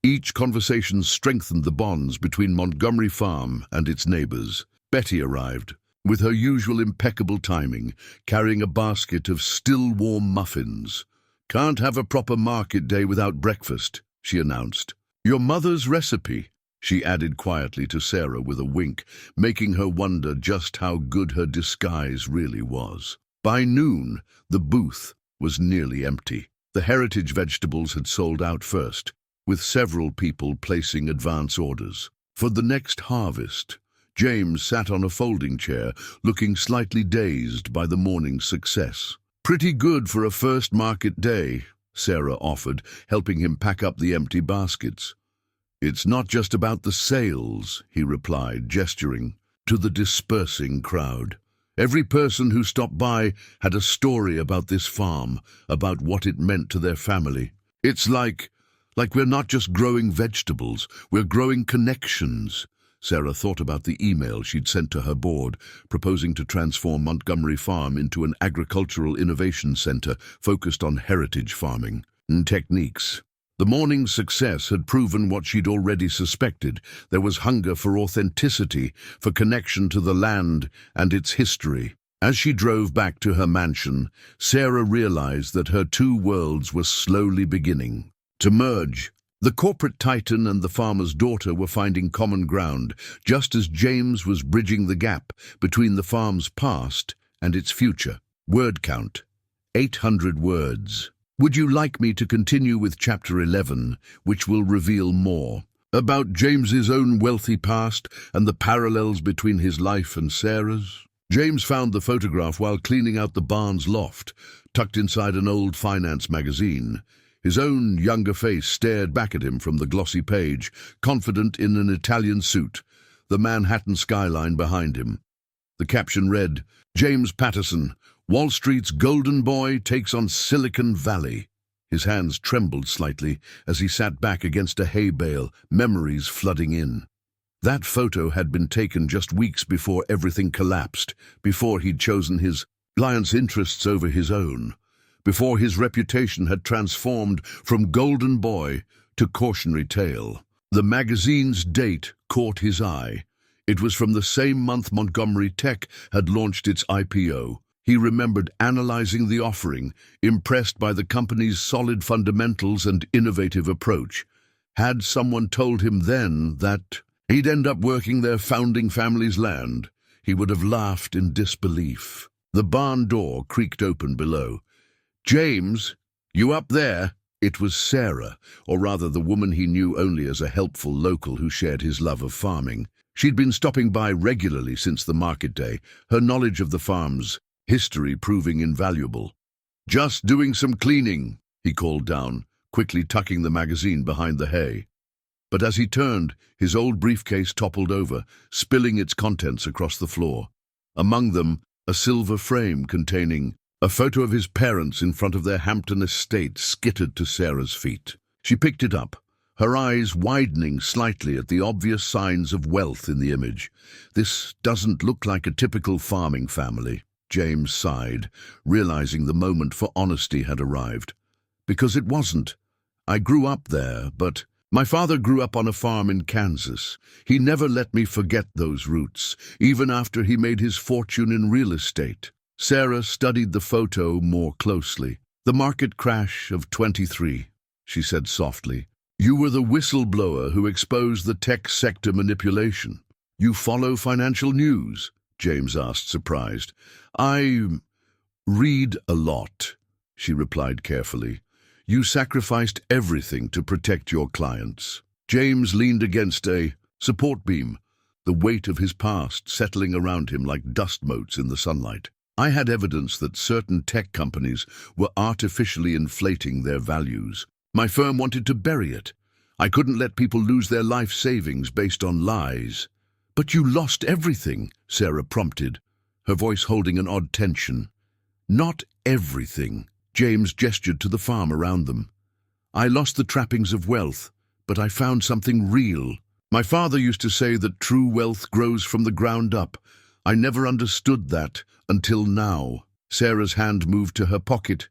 Each conversation strengthened the bonds between Montgomery Farm and its neighbors. Betty arrived, with her usual impeccable timing, carrying a basket of still-warm muffins. "Can't have a proper market day without breakfast," she announced. "Your mother's recipe," she added quietly to Sarah with a wink, making her wonder just how good her disguise really was. By noon, the booth was nearly empty. The heritage vegetables had sold out first, with several people placing advance orders. For the next harvest, James sat on a folding chair, looking slightly dazed by the morning's success. "Pretty good for a first market day," Sarah offered, helping him pack up the empty baskets. "It's not just about the sales," he replied, gesturing to the dispersing crowd. Every person who stopped by had a story about this farm, about what it meant to their family. "It's like we're not just growing vegetables, we're growing connections." Sarah thought about the email she'd sent to her board, proposing to transform Montgomery Farm into an agricultural innovation center focused on heritage farming and techniques. The morning's success had proven what she'd already suspected. There was hunger for authenticity, for connection to the land and its history. As she drove back to her mansion, Sarah realized that her two worlds were slowly beginning to merge. The corporate titan and the farmer's daughter were finding common ground, just as James was bridging the gap between the farm's past and its future. Word count: 800 words. Would you like me to continue with Chapter 11, which will reveal more about James's own wealthy past and the parallels between his life and Sarah's? James found the photograph while cleaning out the barn's loft, tucked inside an old finance magazine. His own younger face stared back at him from the glossy page, confident in an Italian suit, the Manhattan skyline behind him. The caption read, "James Patterson, Wall Street's golden boy takes on Silicon Valley." His hands trembled slightly as he sat back against a hay bale, memories flooding in. That photo had been taken just weeks before everything collapsed, before he'd chosen his client's interests over his own, before his reputation had transformed from golden boy to cautionary tale. The magazine's date caught his eye. It was from the same month Montgomery Tech had launched its IPO. He remembered analyzing the offering, impressed by the company's solid fundamentals and innovative approach. Had someone told him then that He'd end up working their founding family's land. He would have laughed in disbelief. The barn door creaked open below. "James, you up there?" It was Sarah, or rather the woman he knew only as a helpful local who shared his love of farming. She'd been stopping by regularly since the market day, her knowledge of the farm's history proving invaluable. "Just doing some cleaning," he called down, quickly tucking the magazine behind the hay. But as he turned, his old briefcase toppled over, spilling its contents across the floor. Among them, a silver frame containing a photo of his parents in front of their Hampton estate skittered to Sarah's feet. She picked it up, her eyes widening slightly at the obvious signs of wealth in the image. "This doesn't look like a typical farming family," James sighed, realizing the moment for honesty had arrived. "Because it wasn't. I grew up there, but my father grew up on a farm in Kansas. He never let me forget those roots, even after he made his fortune in real estate." Sarah studied the photo more closely. "The market crash of '23, she said softly. "You were the whistleblower who exposed the tech sector manipulation. You follow financial news?" James asked, surprised. "I read a lot," she replied carefully. "You sacrificed everything to protect your clients." James leaned against a support beam, the weight of his past settling around him like dust motes in the sunlight. "I had evidence that certain tech companies were artificially inflating their values. My firm wanted to bury it. I couldn't let people lose their life savings based on lies." "But you lost everything," Sarah prompted, her voice holding an odd tension. "Not everything." James gestured to the farm around them. "I lost the trappings of wealth, but I found something real. My father used to say that true wealth grows from the ground up. I never understood that until now." Sarah's hand moved to her pocket,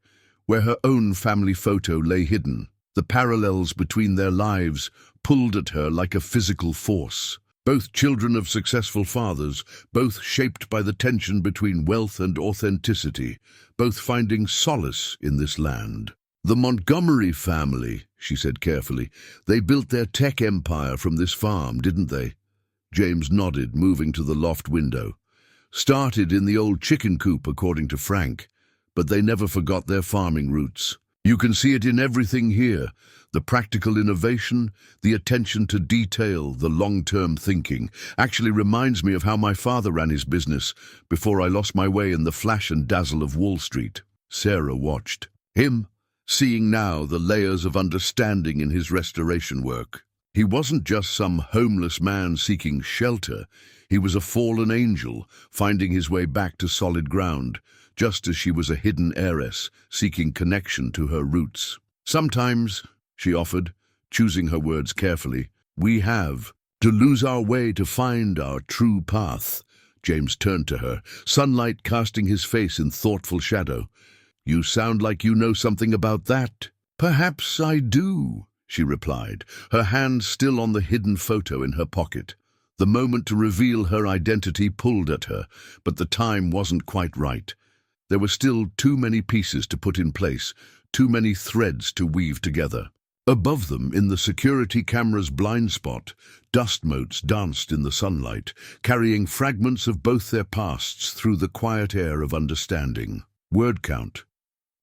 where her own family photo lay hidden. The parallels between their lives pulled at her like a physical force. Both children of successful fathers, both shaped by the tension between wealth and authenticity, both finding solace in this land. "The Montgomery family," she said carefully. "They built their tech empire from this farm, didn't they?" James nodded, moving to the loft window. "Started in the old chicken coop, according to Frank, but they never forgot their farming roots. You can see it in everything here, the practical innovation, the attention to detail, the long-term thinking. Actually reminds me of how my father ran his business before I lost my way in the flash and dazzle of Wall Street." Sarah watched him, seeing now the layers of understanding in his restoration work. He wasn't just some homeless man seeking shelter. He was a fallen angel, finding his way back to solid ground, just as she was a hidden heiress, seeking connection to her roots. "Sometimes," she offered, choosing her words carefully, "we have to lose our way to find our true path." James turned to her, sunlight casting his face in thoughtful shadow. "You sound like you know something about that." "Perhaps I do," she replied, her hand still on the hidden photo in her pocket. The moment to reveal her identity pulled at her, but the time wasn't quite right. There were still too many pieces to put in place, too many threads to weave together. Above them, in the security camera's blind spot, dust motes danced in the sunlight, carrying fragments of both their pasts through the quiet air of understanding. Word count: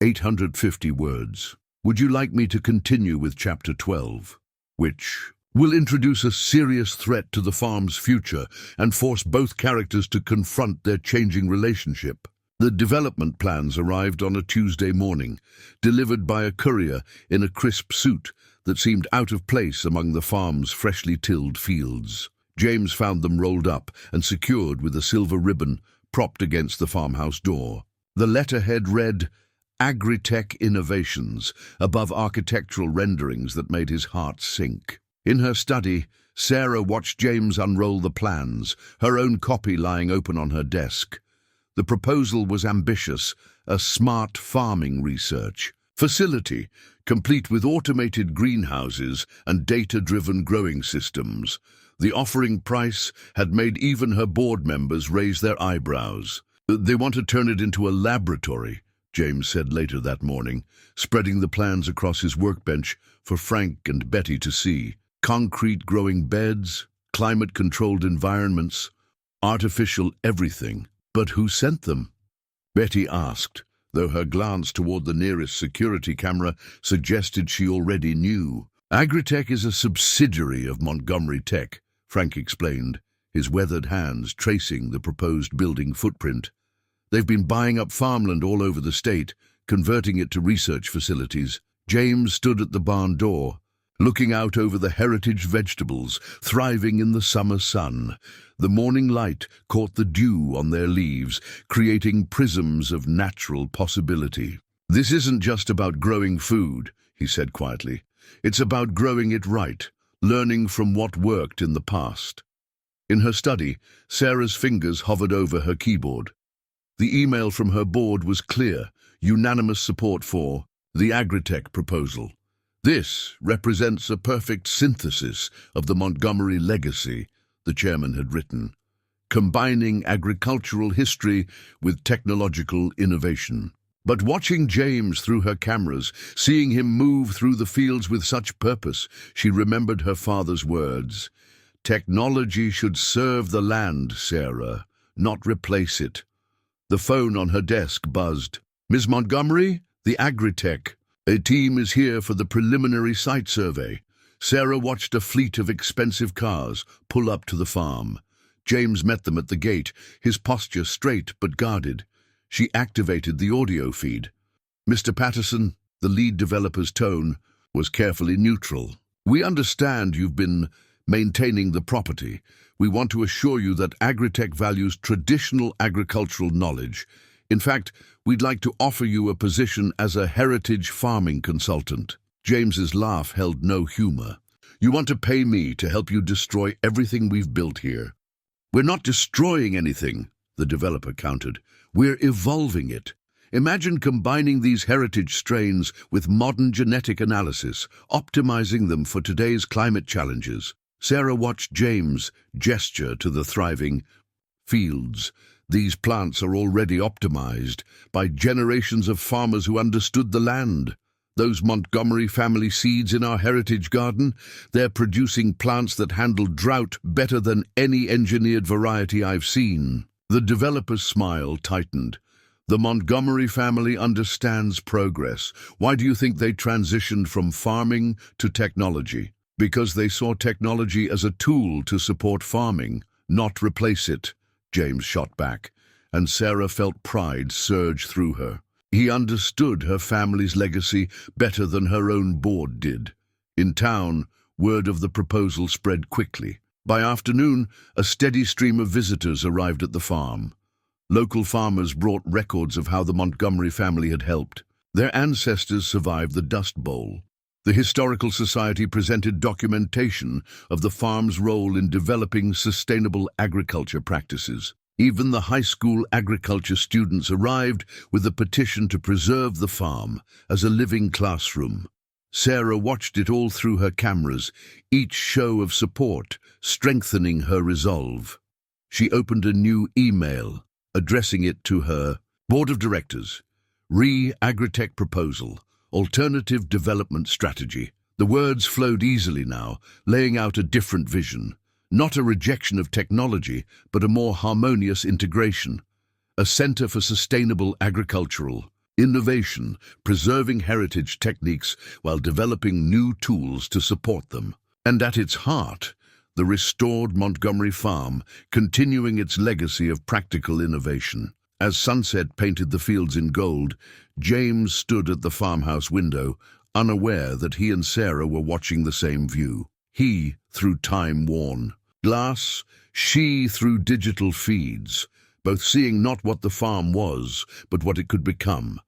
850 words. Would you like me to continue with Chapter 12, which will introduce a serious threat to the farm's future and force both characters to confront their changing relationship? The development plans arrived on a Tuesday morning, delivered by a courier in a crisp suit that seemed out of place among the farm's freshly tilled fields. James found them rolled up and secured with a silver ribbon propped against the farmhouse door. The letterhead read, "Agritech Innovations," above architectural renderings that made his heart sink. In her study, Sarah watched James unroll the plans, her own copy lying open on her desk. The proposal was ambitious, a smart farming research facility, complete with automated greenhouses and data-driven growing systems. The offering price had made even her board members raise their eyebrows. "They want to turn it into a laboratory," James said later that morning, spreading the plans across his workbench for Frank and Betty to see. Concrete growing beds, climate-controlled environments, artificial everything. But who sent them? Betty asked, though her glance toward the nearest security camera suggested she already knew. Agritech is a subsidiary of Montgomery Tech, Frank explained, his weathered hands tracing the proposed building footprint. They've been buying up farmland all over the state, converting it to research facilities. James stood at the barn door, looking out over the heritage vegetables thriving in the summer sun. The morning light caught the dew on their leaves, creating prisms of natural possibility. "This isn't just about growing food," he said quietly. "It's about growing it right, learning from what worked in the past." In her study, Sarah's fingers hovered over her keyboard. The email from her board was clear: unanimous support for the Agritech proposal. "This represents a perfect synthesis of the Montgomery legacy," the chairman had written, "combining agricultural history with technological innovation." But watching James through her cameras, seeing him move through the fields with such purpose, she remembered her father's words. "Technology should serve the land, Sarah, not replace it." The phone on her desk buzzed. "Ms. Montgomery, the Agritech. A team is here for the preliminary site survey." Sarah watched a fleet of expensive cars pull up to the farm. James met them at the gate, his posture straight but guarded. She activated the audio feed. "Mr. Patterson," the lead developer's tone was carefully neutral. "We understand you've been maintaining the property. We want to assure you that Agritech values traditional agricultural knowledge. In fact, we'd like to offer you a position as a heritage farming consultant." James's laugh held no humor. "You want to pay me to help you destroy everything we've built here?" "We're not destroying anything," the developer countered. "We're evolving it. Imagine combining these heritage strains with modern genetic analysis, optimizing them for today's climate challenges." Sarah watched James gesture to the thriving fields. "These plants are already optimized by generations of farmers who understood the land. Those Montgomery family seeds in our heritage garden, they're producing plants that handle drought better than any engineered variety I've seen." The developer's smile tightened. "The Montgomery family understands progress. Why do you think they transitioned from farming to technology?" "Because they saw technology as a tool to support farming, not replace it," James shot back, and Sarah felt pride surge through her. He understood her family's legacy better than her own board did. In town, word of the proposal spread quickly. By afternoon, a steady stream of visitors arrived at the farm. Local farmers brought records of how the Montgomery family had helped. Their ancestors survived the Dust Bowl. The Historical Society presented documentation of the farm's role in developing sustainable agriculture practices. Even the high school agriculture students arrived with a petition to preserve the farm as a living classroom. Sarah watched it all through her cameras, each show of support strengthening her resolve. She opened a new email, addressing it to her Board of Directors. "Agritech proposal. Alternative development strategy." The words flowed easily now, laying out a different vision. Not a rejection of technology, but a more harmonious integration. A center for sustainable agricultural innovation, preserving heritage techniques while developing new tools to support them. And at its heart, the restored Montgomery farm, continuing its legacy of practical innovation. As sunset painted the fields in gold, James stood at the farmhouse window, unaware that he and Sarah were watching the same view. He through time-worn glass, she through digital feeds, both seeing not what the farm was, but what it could become.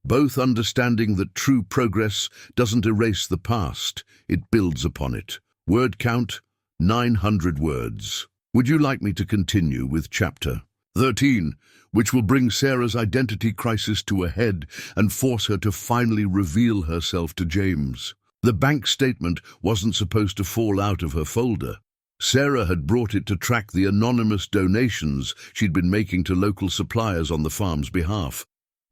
Both understanding that true progress doesn't erase the past, it builds upon it. Word count, 900 words. Would you like me to continue with chapter 13, which will bring Sarah's identity crisis to a head and force her to finally reveal herself to James? The bank statement wasn't supposed to fall out of her folder. Sarah had brought it to track the anonymous donations she'd been making to local suppliers on the farm's behalf.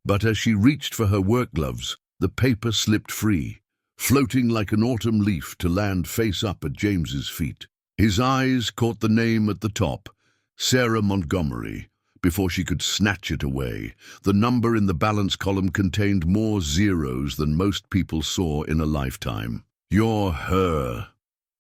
But as she reached for her work gloves, the paper slipped free, floating like an autumn leaf to land face up at James's feet. His eyes caught the name at the top, Sarah Montgomery. Before she could snatch it away, the number in the balance column contained more zeros than most people saw in a lifetime. "You're her,"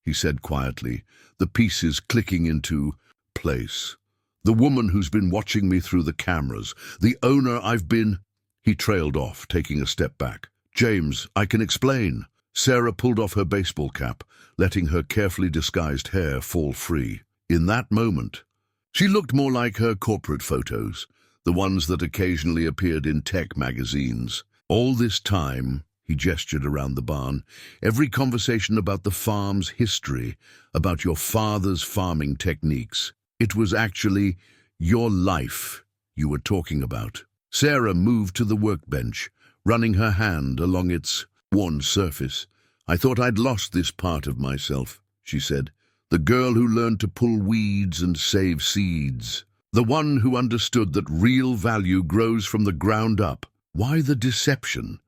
he said quietly, the pieces clicking into place. "The woman who's been watching me through the cameras. The owner I've been—" He trailed off, taking a step back. "James, I can explain." Sarah pulled off her baseball cap, letting her carefully disguised hair fall free. In that moment, she looked more like her corporate photos, the ones that occasionally appeared in tech magazines. All this time, he gestured around the barn, every conversation about the farm's history, about your father's farming techniques, it was actually your life you were talking about. Sarah moved to the workbench, running her hand along its worn surface. "I thought I'd lost this part of myself," she said. "The girl who learned to pull weeds and save seeds. The one who understood that real value grows from the ground up." "Why the deception?"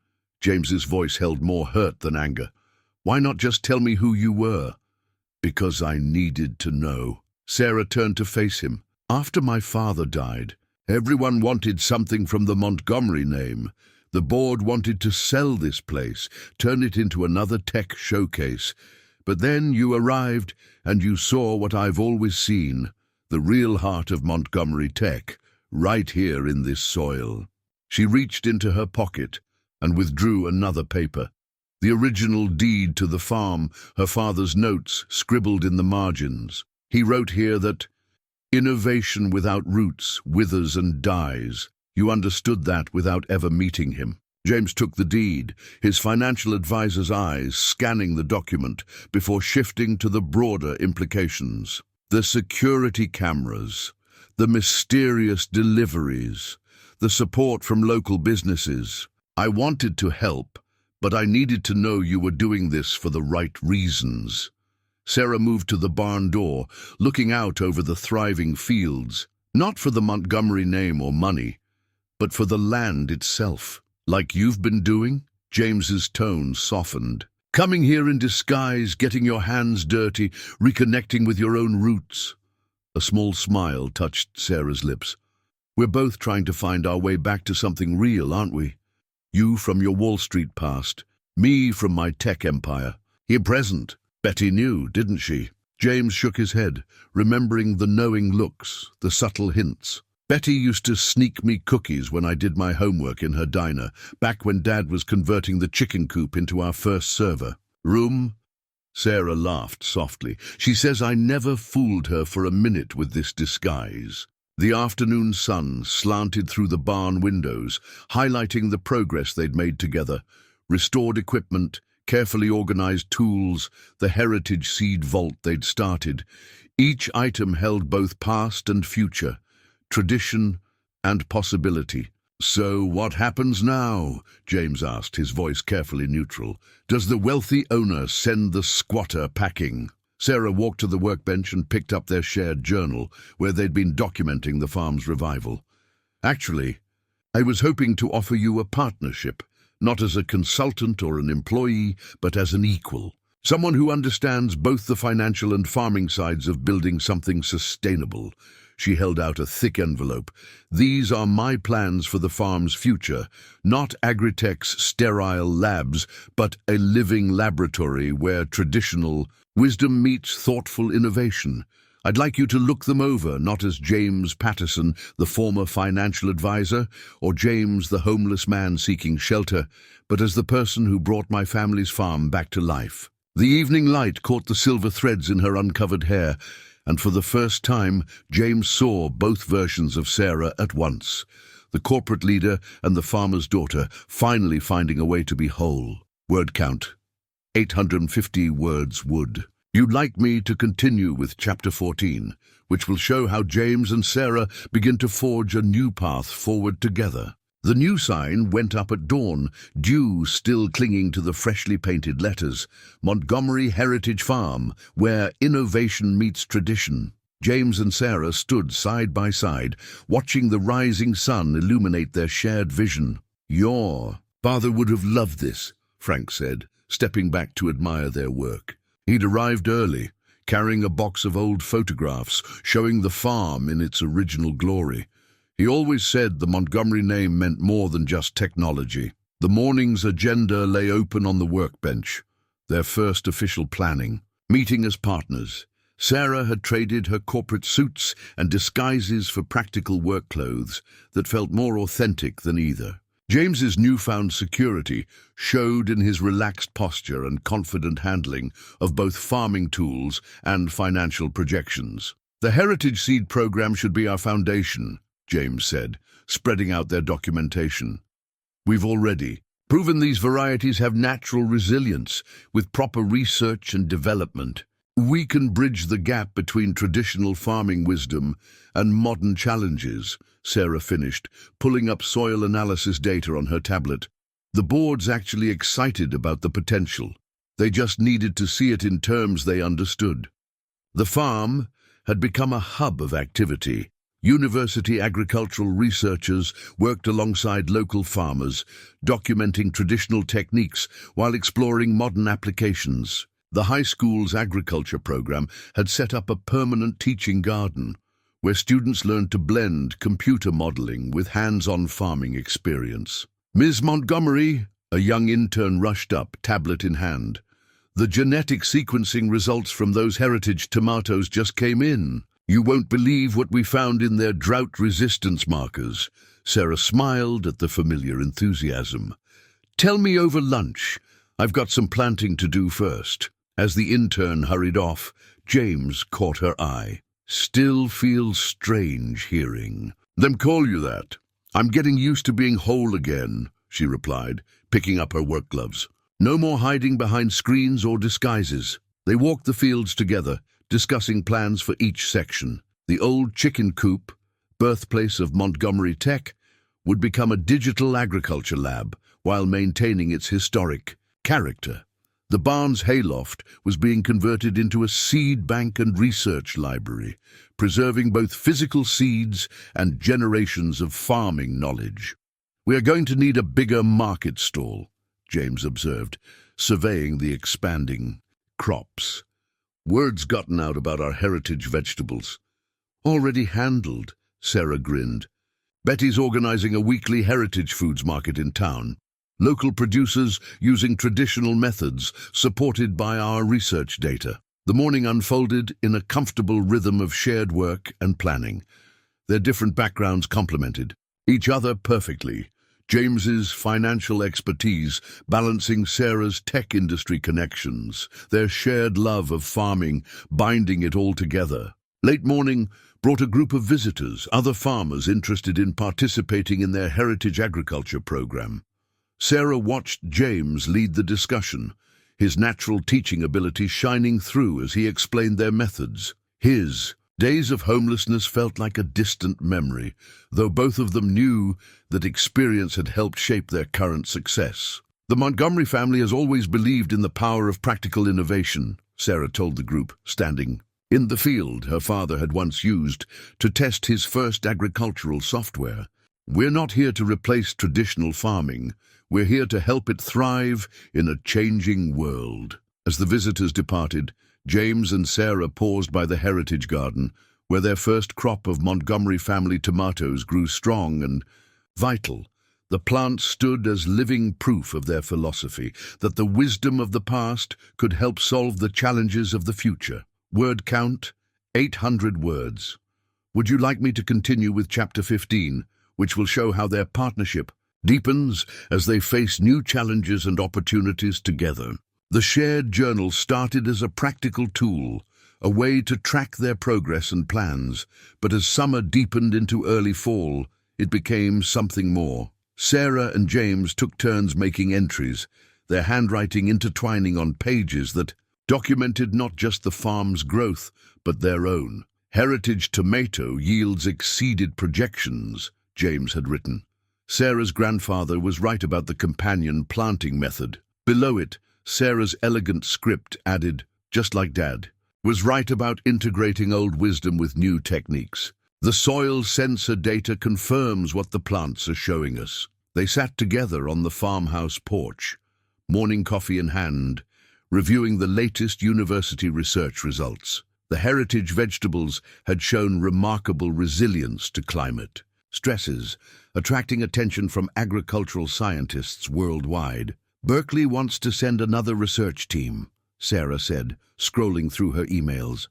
James's voice held more hurt than anger. "Why not just tell me who you were?" "Because I needed to know." Sarah turned to face him. "After my father died, everyone wanted something from the Montgomery name. The board wanted to sell this place, turn it into another tech showcase. But then you arrived and you saw what I've always seen, the real heart of Montgomery tech, right here in this soil." She reached into her pocket and withdrew another paper. The original deed to the farm, her father's notes scribbled in the margins. He wrote here that innovation without roots withers and dies. You understood that without ever meeting him. James took the deed, his financial advisor's eyes scanning the document before shifting to the broader implications. The security cameras, the mysterious deliveries, the support from local businesses. "I wanted to help, but I needed to know you were doing this for the right reasons." Sarah moved to the barn door, looking out over the thriving fields, not for the Montgomery name or money, but for the land itself. "Like you've been doing?" James's tone softened. "Coming here in disguise, getting your hands dirty, reconnecting with your own roots." A small smile touched Sarah's lips. "We're both trying to find our way back to something real, aren't we? You from your Wall Street past, me from my tech empire. Here present." Betty knew, didn't she? James shook his head, remembering the knowing looks, the subtle hints. "Betty used to sneak me cookies when I did my homework in her diner, back when Dad was converting the chicken coop into our first server room." Sarah laughed softly. "She says I never fooled her for a minute with this disguise." The afternoon sun slanted through the barn windows, highlighting the progress they'd made together. Restored equipment, carefully organized tools, the heritage seed vault they'd started. Each item held both past and future, tradition and possibility. "So what happens now?" James asked, his voice carefully neutral. "Does the wealthy owner send the squatter packing?" Sarah walked to the workbench and picked up their shared journal, where they'd been documenting the farm's revival. "Actually, I was hoping to offer you a partnership, not as a consultant or an employee, but as an equal. Someone who understands both the financial and farming sides of building something sustainable." She held out a thick envelope. "These are my plans for the farm's future, not Agritech's sterile labs, but a living laboratory where traditional wisdom meets thoughtful innovation. I'd like you to look them over, not as James Patterson, the former financial advisor, or James, the homeless man seeking shelter, but as the person who brought my family's farm back to life." The evening light caught the silver threads in her uncovered hair, and for the first time, James saw both versions of Sarah at once. The corporate leader and the farmer's daughter, finally finding a way to be whole. Word count: 850 words would. You'd like me to continue with Chapter 14, which will show how James and Sarah begin to forge a new path forward together. The new sign went up at dawn, dew still clinging to the freshly painted letters. Montgomery Heritage Farm, where innovation meets tradition. James and Sarah stood side by side, watching the rising sun illuminate their shared vision. "Your father would have loved this," Frank said, stepping back to admire their work. "He'd arrived early, carrying a box of old photographs showing the farm in its original glory. He always said the Montgomery name meant more than just technology. The morning's agenda lay open on the workbench, their first official planning. Meeting as partners, Sarah had traded her corporate suits and disguises for practical work clothes that felt more authentic than either. James's newfound security showed in his relaxed posture and confident handling of both farming tools and financial projections. "The Heritage Seed program should be our foundation," James said, spreading out their documentation. "We've already proven these varieties have natural resilience with proper research and development. We can bridge the gap between traditional farming wisdom and modern challenges," Sarah finished, pulling up soil analysis data on her tablet. The board's actually excited about the potential. They just needed to see it in terms they understood. The farm had become a hub of activity. University agricultural researchers worked alongside local farmers, documenting traditional techniques while exploring modern applications. The high school's agriculture program had set up a permanent teaching garden, where students learned to blend computer modeling with hands-on farming experience. "Ms. Montgomery," a young intern rushed up, tablet in hand. "The genetic sequencing results from those heritage tomatoes just came in. You won't believe what we found in their drought resistance markers." Sarah smiled at the familiar enthusiasm. "Tell me over lunch. I've got some planting to do first." As the intern hurried off, James caught her eye. "Still feels strange hearing them call you that. I'm getting used to being whole again," she replied, picking up her work gloves. "No more hiding behind screens or disguises." They walked the fields together, discussing plans for each section. The old chicken coop, birthplace of Montgomery Tech, would become a digital agriculture lab while maintaining its historic character. The barn's hayloft was being converted into a seed bank and research library, preserving both physical seeds and generations of farming knowledge. "We are going to need a bigger market stall," James observed, surveying the expanding crops. "Word's gotten out about our heritage vegetables." "Already handled," Sarah grinned. "Betty's organizing a weekly heritage foods market in town. Local producers using traditional methods supported by our research data." The morning unfolded in a comfortable rhythm of shared work and planning. Their different backgrounds complemented each other perfectly. James's financial expertise balancing Sarah's tech industry connections, their shared love of farming binding it all together. Late morning brought a group of visitors, other farmers interested in participating in their heritage agriculture program. Sarah watched James lead the discussion, his natural teaching ability shining through as he explained their methods. His days of homelessness felt like a distant memory, though both of them knew that experience had helped shape their current success. "The Montgomery family has always believed in the power of practical innovation," Sarah told the group, standing in the field her father had once used to test his first agricultural software. "We're not here to replace traditional farming. We're here to help it thrive in a changing world." As the visitors departed, James and Sarah paused by the heritage garden, where their first crop of Montgomery family tomatoes grew strong and vital. The plants stood as living proof of their philosophy, that the wisdom of the past could help solve the challenges of the future. Word count, 800 words. "Would you like me to continue with chapter 15, which will show how their partnership deepens as they face new challenges and opportunities together?" The shared journal started as a practical tool, a way to track their progress and plans, but as summer deepened into early fall, it became something more. Sarah and James took turns making entries, their handwriting intertwining on pages that documented not just the farm's growth, but their own. "Heritage tomato yields exceeded projections," James had written. Sarah's grandfather was right about the companion planting method. Below it, Sarah's elegant script added, "just like Dad," was right about integrating old wisdom with new techniques. "The soil sensor data confirms what the plants are showing us." They sat together on the farmhouse porch, morning coffee in hand, reviewing the latest university research results. The heritage vegetables had shown remarkable resilience to climate stresses, attracting attention from agricultural scientists worldwide. "Berkeley wants to send another research team," Sarah said, scrolling through her emails.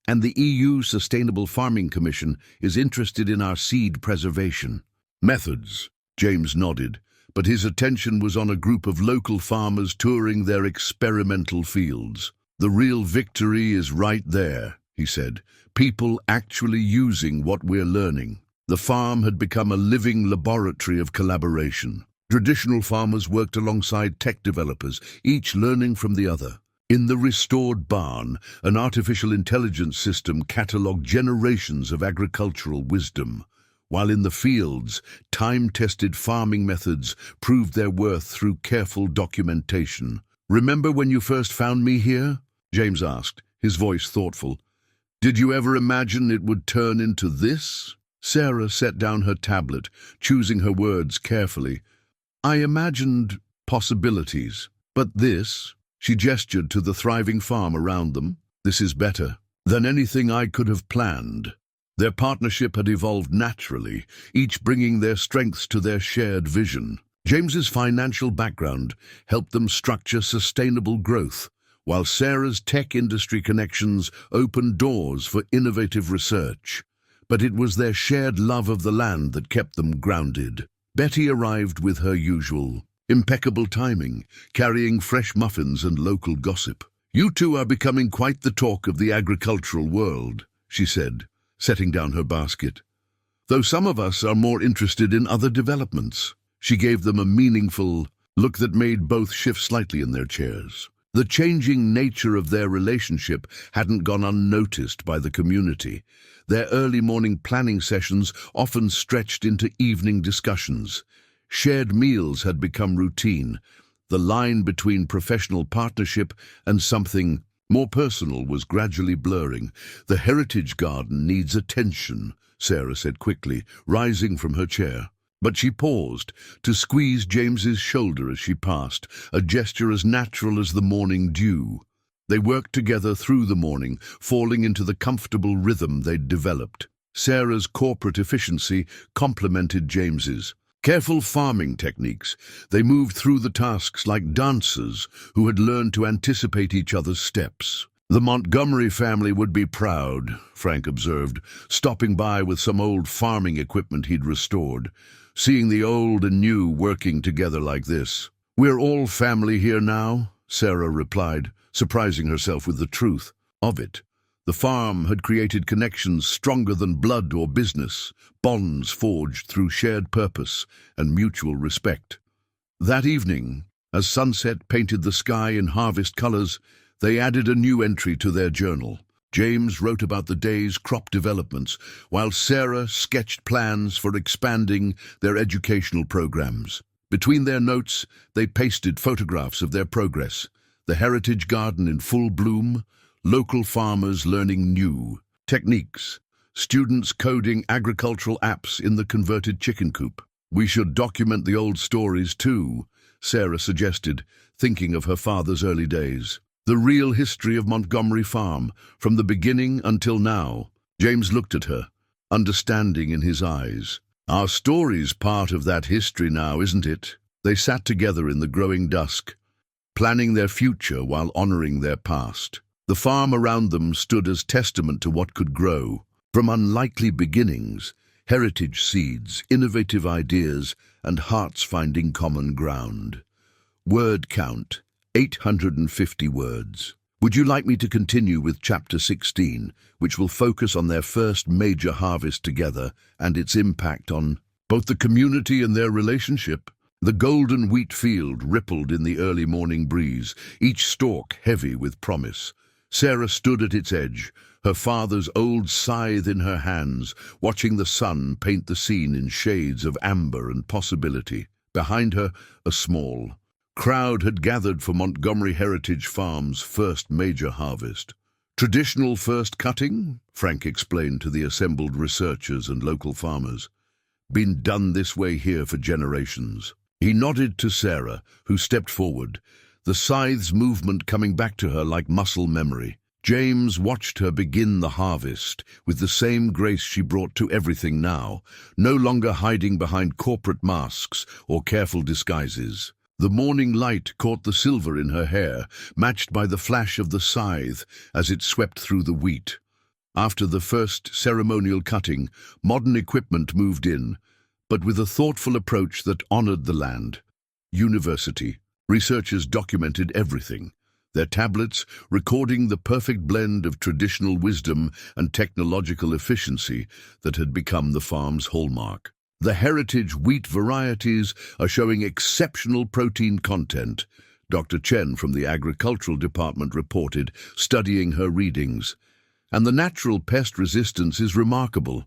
"And the EU Sustainable Farming Commission is interested in our seed preservation." "Methods," James nodded, but his attention was on a group of local farmers touring their experimental fields. "The real victory is right there," he said. "People actually using what we're learning." The farm had become a living laboratory of collaboration. Traditional farmers worked alongside tech developers, each learning from the other. In the restored barn, an artificial intelligence system catalogued generations of agricultural wisdom, while in the fields, time-tested farming methods proved their worth through careful documentation. "Remember when you first found me here?" James asked, his voice thoughtful. "Did you ever imagine it would turn into this?" Sarah set down her tablet, choosing her words carefully. "I imagined possibilities, but this," she gestured to the thriving farm around them, "this is better than anything I could have planned." Their partnership had evolved naturally, each bringing their strengths to their shared vision. James's financial background helped them structure sustainable growth, while Sarah's tech industry connections opened doors for innovative research. But it was their shared love of the land that kept them grounded. Betty arrived with her usual impeccable timing, carrying fresh muffins and local gossip. "You two are becoming quite the talk of the agricultural world," she said, setting down her basket. "Though some of us are more interested in other developments." She gave them a meaningful look that made both shift slightly in their chairs. The changing nature of their relationship hadn't gone unnoticed by the community. Their early morning planning sessions often stretched into evening discussions. Shared meals had become routine. The line between professional partnership and something more personal was gradually blurring. "The heritage garden needs attention," Sarah said quickly, rising from her chair. But she paused to squeeze James's shoulder as she passed, a gesture as natural as the morning dew. They worked together through the morning, falling into the comfortable rhythm they'd developed. Sarah's corporate efficiency complemented James's careful farming techniques. They moved through the tasks like dancers who had learned to anticipate each other's steps. "The Montgomery family would be proud," Frank observed, stopping by with some old farming equipment he'd restored. "Seeing the old and new working together like this." "We're all family here now," Sarah replied, surprising herself with the truth of it. The farm had created connections stronger than blood or business, bonds forged through shared purpose and mutual respect. That evening, as sunset painted the sky in harvest colors, they added a new entry to their journal. James wrote about the day's crop developments, while Sarah sketched plans for expanding their educational programs. Between their notes, they pasted photographs of their progress: the heritage garden in full bloom, local farmers learning new techniques, students coding agricultural apps in the converted chicken coop. "We should document the old stories too," Sarah suggested, thinking of her father's early days. "The real history of Montgomery Farm, from the beginning until now." James looked at her, understanding in his eyes. "Our story's part of that history now, isn't it?" They sat together in the growing dusk, planning their future while honoring their past. The farm around them stood as testament to what could grow. From unlikely beginnings, heritage seeds, innovative ideas, and hearts finding common ground. Word count: 850 words. Would you like me to continue with Chapter 16, which will focus on their first major harvest together and its impact on both the community and their relationship? The golden wheat field rippled in the early morning breeze, each stalk heavy with promise. Sarah stood at its edge, her father's old scythe in her hands, watching the sun paint the scene in shades of amber and possibility. Behind her, a small crowd had gathered for Montgomery Heritage Farm's first major harvest. "Traditional first cutting," Frank explained to the assembled researchers and local farmers. "Been done this way here for generations." He nodded to Sarah, who stepped forward. the scythe's movement coming back to her like muscle memory. James watched her begin the harvest with the same grace she brought to everything now, no longer hiding behind corporate masks or careful disguises. The morning light caught the silver in her hair, matched by the flash of the scythe as it swept through the wheat. After the first ceremonial cutting, modern equipment moved in, but with a thoughtful approach that honored the land. University. Researchers documented everything, their tablets recording the perfect blend of traditional wisdom and technological efficiency that had become the farm's hallmark. The heritage wheat varieties are showing exceptional protein content, Dr. Chen from the Agricultural Department reported, studying her readings. And the natural pest resistance is remarkable.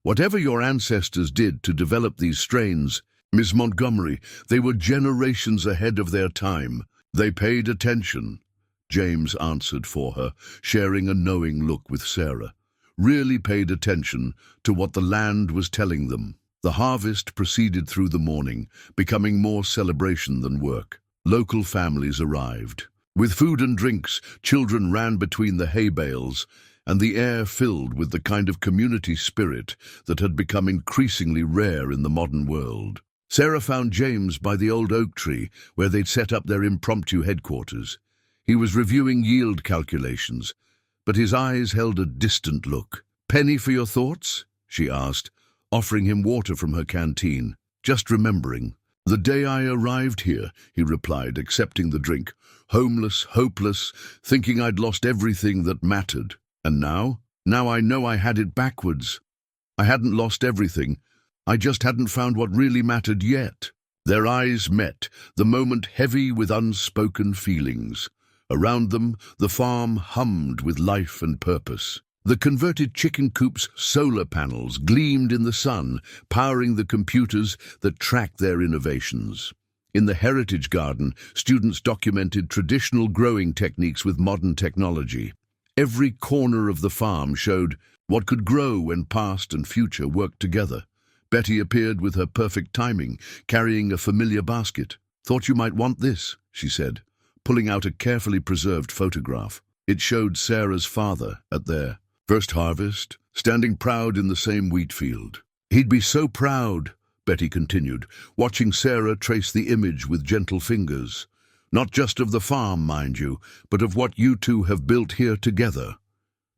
Whatever your ancestors did to develop these strains, Ms. Montgomery, they were generations ahead of their time. They paid attention, James answered for her, sharing a knowing look with Sarah. Really paid attention to what the land was telling them. The harvest proceeded through the morning, becoming more celebration than work. Local families arrived. With food and drinks, children ran between the hay bales, and the air filled with the kind of community spirit that had become increasingly rare in the modern world. Sarah found James by the old oak tree, where they'd set up their impromptu headquarters. He was reviewing yield calculations, but his eyes held a distant look. "Penny for your thoughts?" she asked, offering him water from her canteen. "Just remembering." "The day I arrived here," he replied, accepting the drink. "Homeless, hopeless, thinking I'd lost everything that mattered. And now? Now I know I had it backwards. I hadn't lost everything. I just hadn't found what really mattered yet." Their eyes met, the moment heavy with unspoken feelings. Around them, the farm hummed with life and purpose. The converted chicken coop's solar panels gleamed in the sun, powering the computers that tracked their innovations. In the heritage garden, students documented traditional growing techniques with modern technology. Every corner of the farm showed what could grow when past and future worked together. Betty appeared with her perfect timing, carrying a familiar basket. "Thought you might want this," she said, pulling out a carefully preserved photograph. It showed Sarah's father at their first harvest, standing proud in the same wheat field. "He'd be so proud," Betty continued, watching Sarah trace the image with gentle fingers. "Not just of the farm, mind you, but of what you two have built here together."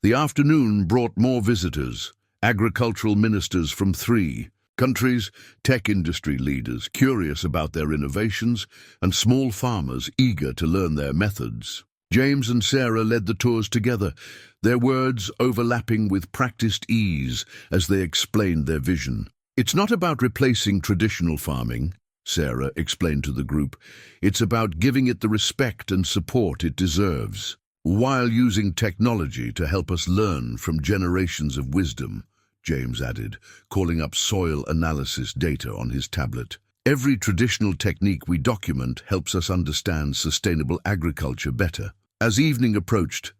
The afternoon brought more visitors, agricultural ministers from 3 countries, tech industry leaders curious about their innovations, and small farmers eager to learn their methods. James and Sarah led the tours together, their words overlapping with practiced ease as they explained their vision. "It's not about replacing traditional farming," Sarah explained to the group. "It's about giving it the respect and support it deserves, while using technology to help us learn from generations of wisdom," James added, calling up soil analysis data on his tablet. "Every traditional technique we document helps us understand sustainable agriculture better." As evening approached,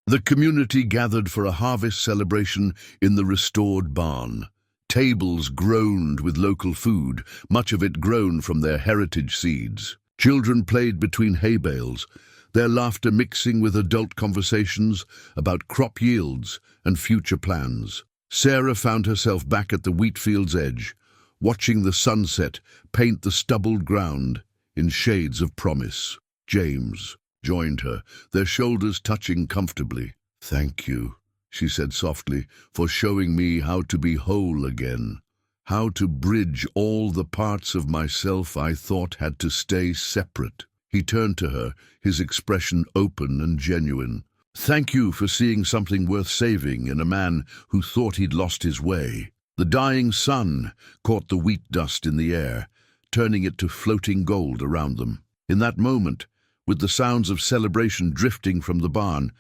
the community gathered for a harvest celebration in the restored barn. Tables groaned with local food, much of it grown from their heritage seeds. Children played between hay bales, their laughter mixing with adult conversations about crop yields and future plans. Sarah found herself back at the wheat field's edge, watching the sunset paint the stubbled ground in shades of promise. James joined her, their shoulders touching comfortably. "Thank you," she said softly, "for showing me how to be whole again, how to bridge all the parts of myself I thought had to stay separate." He turned to her, his expression open and genuine. "Thank you for seeing something worth saving in a man who thought he'd lost his way." The dying sun caught the wheat dust in the air, turning it to floating gold around them. In that moment, with the sounds of celebration drifting from the barn,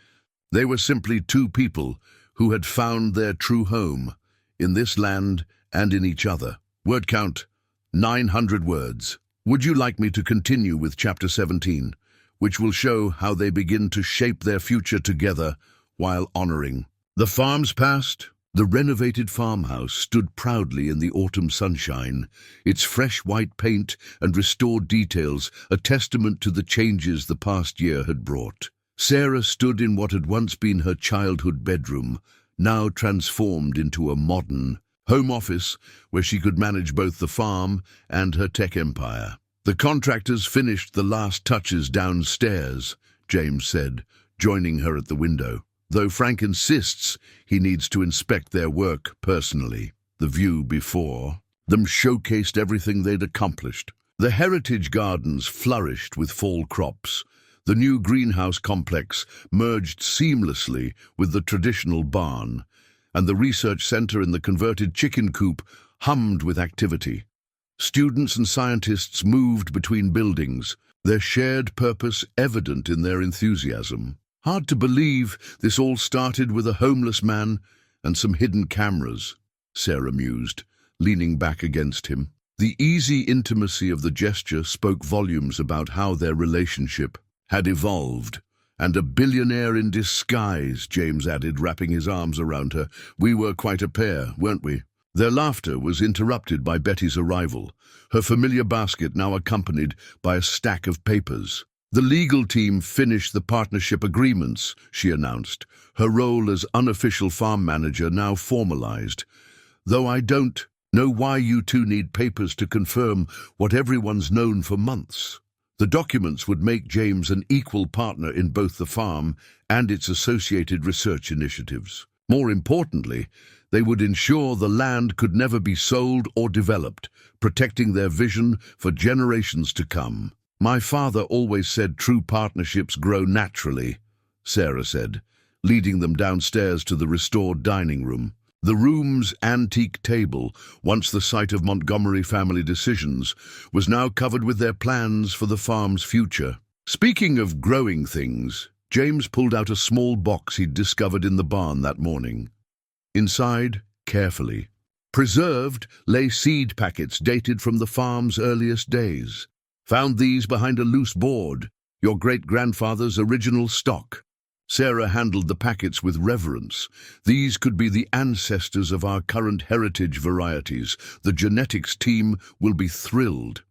they were simply 2 people who had found their true home, in this land and in each other. Word count, 900 words. Would you like me to continue with Chapter 17, which will show how they begin to shape their future together while honoring? The farm's past, The renovated farmhouse stood proudly in the autumn sunshine, its fresh white paint and restored details a testament to the changes the past year had brought. Sarah stood in what had once been her childhood bedroom, now transformed into a modern home office where she could manage both the farm and her tech empire. The contractors finished the last touches downstairs, James said, joining her at the window, though Frank insists he needs to inspect their work personally. The view before them showcased everything they'd accomplished. The heritage gardens flourished with fall crops. The new greenhouse complex merged seamlessly with the traditional barn, and the research center in the converted chicken coop hummed with activity. Students and scientists moved between buildings, their shared purpose evident in their enthusiasm. Hard to believe this all started with a homeless man and some hidden cameras, Sarah mused, leaning back against him. The easy intimacy of the gesture spoke volumes about how their relationship had evolved. And a billionaire in disguise, James added, wrapping his arms around her. We were quite a pair, weren't we? Their laughter was interrupted by Betty's arrival, her familiar basket now accompanied by a stack of papers. The legal team finished the partnership agreements, she announced, her role as unofficial farm manager now formalized. Though I don't know why you two need papers to confirm what everyone's known for months. The documents would make James an equal partner in both the farm and its associated research initiatives. More importantly, they would ensure the land could never be sold or developed, protecting their vision for generations to come. My father always said true partnerships grow naturally, Sarah said, leading them downstairs to the restored dining room. The room's antique table, once the site of Montgomery family decisions, was now covered with their plans for the farm's future. Speaking of growing things, James pulled out a small box he'd discovered in the barn that morning. Inside, carefully preserved, lay seed packets dated from the farm's earliest days. Found these behind a loose board, your great-grandfather's original stock. Sarah handled the packets with reverence. These could be the ancestors of our current heritage varieties. The genetics team will be thrilled.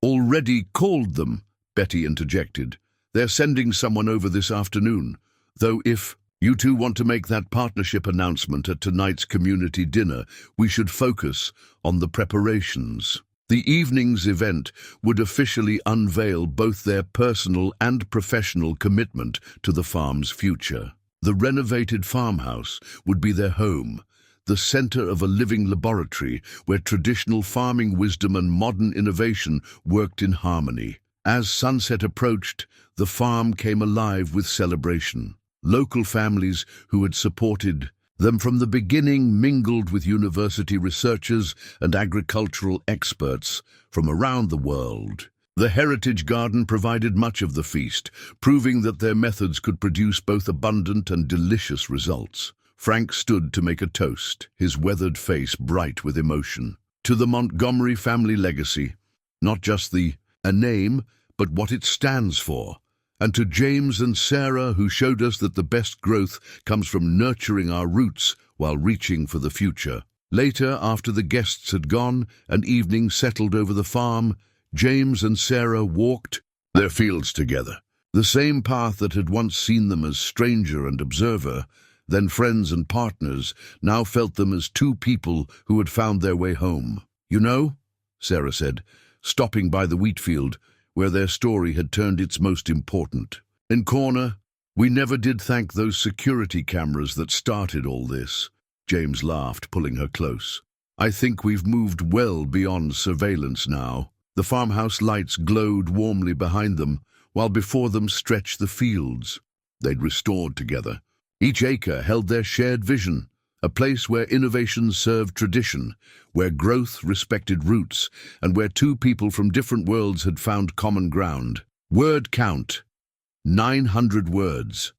Already called them, Betty interjected. They're sending someone over this afternoon. Though if you two want to make that partnership announcement at tonight's community dinner, we should focus on the preparations. The evening's event would officially unveil both their personal and professional commitment to the farm's future. The renovated farmhouse would be their home, the center of a living laboratory where traditional farming wisdom and modern innovation worked in harmony. As sunset approached, the farm came alive with celebration. Local families who had supported them from the beginning mingled with university researchers and agricultural experts from around the world. The Heritage Garden provided much of the feast, proving that their methods could produce both abundant and delicious results. Frank stood to make a toast, his weathered face bright with emotion. To the Montgomery family legacy, not just a name, but what it stands for. And to James and Sarah, who showed us that the best growth comes from nurturing our roots while reaching for the future. Later, after the guests had gone and evening settled over the farm, James and Sarah walked their fields together. The same path that had once seen them as stranger and observer, then friends and partners, now felt them as two people who had found their way home. You know, Sarah said, stopping by the wheat field, where their story had turned its most important. In corner, we never did thank those security cameras that started all this. James laughed, pulling her close. I think we've moved well beyond surveillance now. The farmhouse lights glowed warmly behind them, while before them stretched the fields they'd restored together. Each acre held their shared vision, a place where innovation served tradition, where growth respected roots, and where two people from different worlds had found common ground. Word count, 900 words.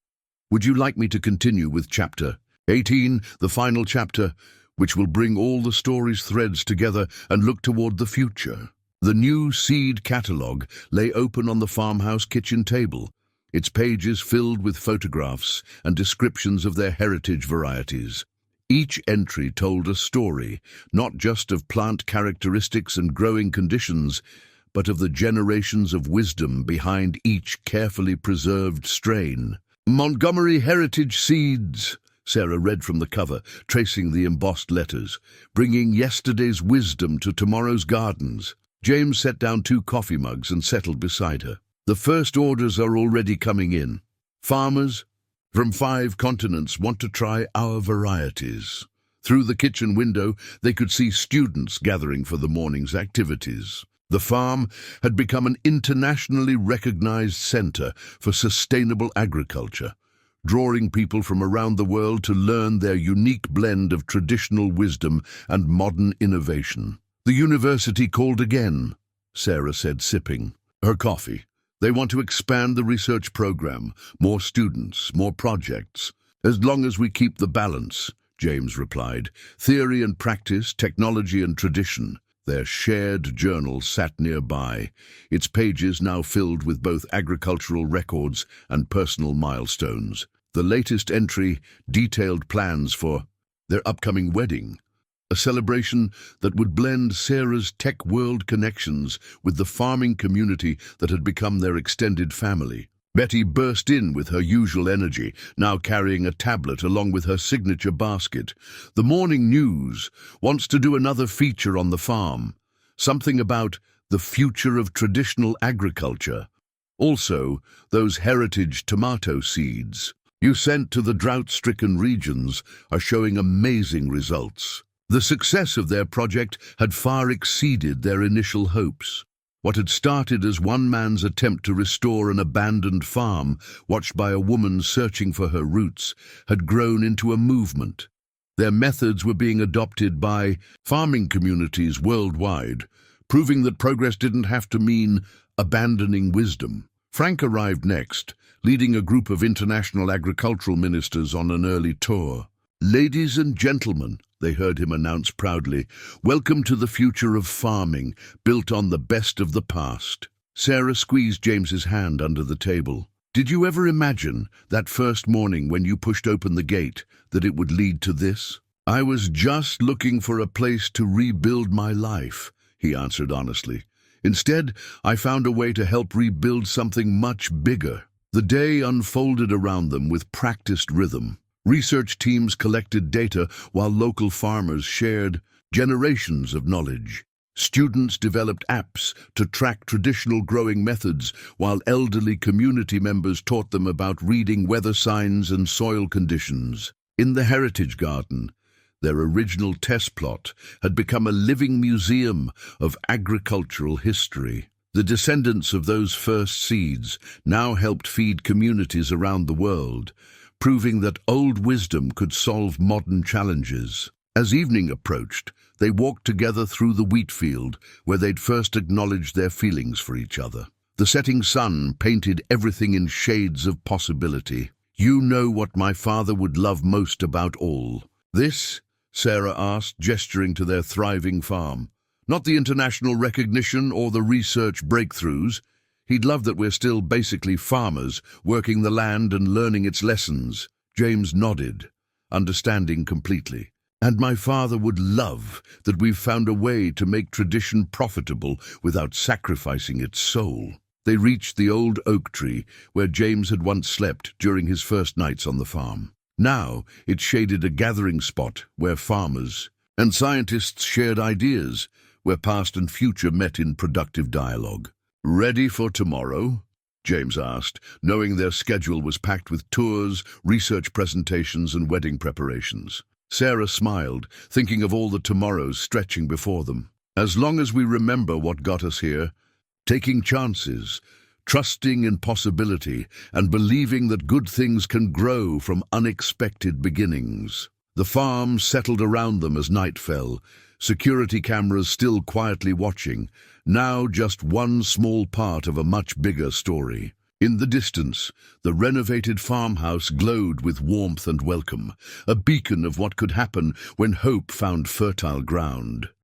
Would you like me to continue with chapter 18, the final chapter, which will bring all the story's threads together and look toward the future? The new seed catalogue lay open on the farmhouse kitchen table, its pages filled with photographs and descriptions of their heritage varieties. Each entry told a story, not just of plant characteristics and growing conditions, but of the generations of wisdom behind each carefully preserved strain. Montgomery Heritage Seeds, Sarah read from the cover, tracing the embossed letters, bringing yesterday's wisdom to tomorrow's gardens. James set down 2 coffee mugs and settled beside her. The first orders are already coming in. Farmers from 5 continents want to try our varieties. Through the kitchen window, they could see students gathering for the morning's activities. The farm had become an internationally recognized center for sustainable agriculture, drawing people from around the world to learn their unique blend of traditional wisdom and modern innovation. The university called again, Sarah said, sipping her coffee. They want to expand the research program, more students, more projects. As long as we keep the balance, James replied, theory and practice, technology and tradition. Their shared journal sat nearby, its pages now filled with both agricultural records and personal milestones. The latest entry detailed plans for their upcoming wedding, a celebration that would blend Sarah's tech world connections with the farming community that had become their extended family. Betty burst in with her usual energy, now carrying a tablet along with her signature basket. The Morning News wants to do another feature on the farm, something about the future of traditional agriculture. Also, those heritage tomato seeds you sent to the drought-stricken regions are showing amazing results. The success of their project had far exceeded their initial hopes. What had started as one man's attempt to restore an abandoned farm, watched by a woman searching for her roots, had grown into a movement. Their methods were being adopted by farming communities worldwide, proving that progress didn't have to mean abandoning wisdom. Frank arrived next, leading a group of international agricultural ministers on an early tour. "Ladies and gentlemen," they heard him announce proudly, "welcome to the future of farming, built on the best of the past." Sarah squeezed James's hand under the table. "Did you ever imagine, that first morning when you pushed open the gate, that it would lead to this?" "I was just looking for a place to rebuild my life," he answered honestly. "Instead, I found a way to help rebuild something much bigger." The day unfolded around them with practiced rhythm. Research teams collected data while local farmers shared generations of knowledge. Students developed apps to track traditional growing methods, while elderly community members taught them about reading weather signs and soil conditions. In the Heritage Garden, their original test plot had become a living museum of agricultural history. The descendants of those first seeds now helped feed communities around the world, proving that old wisdom could solve modern challenges. As evening approached, they walked together through the wheat field, where they'd first acknowledged their feelings for each other. The setting sun painted everything in shades of possibility. "You know what my father would love most about all this?" Sarah asked, gesturing to their thriving farm. "Not the international recognition or the research breakthroughs. He'd love that we're still basically farmers, working the land and learning its lessons." James nodded, understanding completely. "And my father would love that we've found a way to make tradition profitable without sacrificing its soul." They reached the old oak tree where James had once slept during his first nights on the farm. Now it shaded a gathering spot where farmers and scientists shared ideas, where past and future met in productive dialogue. "Ready for tomorrow?" James asked, knowing their schedule was packed with tours, research presentations, and wedding preparations. Sarah smiled, thinking of all the tomorrows stretching before them. "As long as we remember what got us here, taking chances, trusting in possibility, and believing that good things can grow from unexpected beginnings." The farm settled around them as night fell, security cameras still quietly watching, now just one small part of a much bigger story. In the distance, the renovated farmhouse glowed with warmth and welcome, a beacon of what could happen when hope found fertile ground.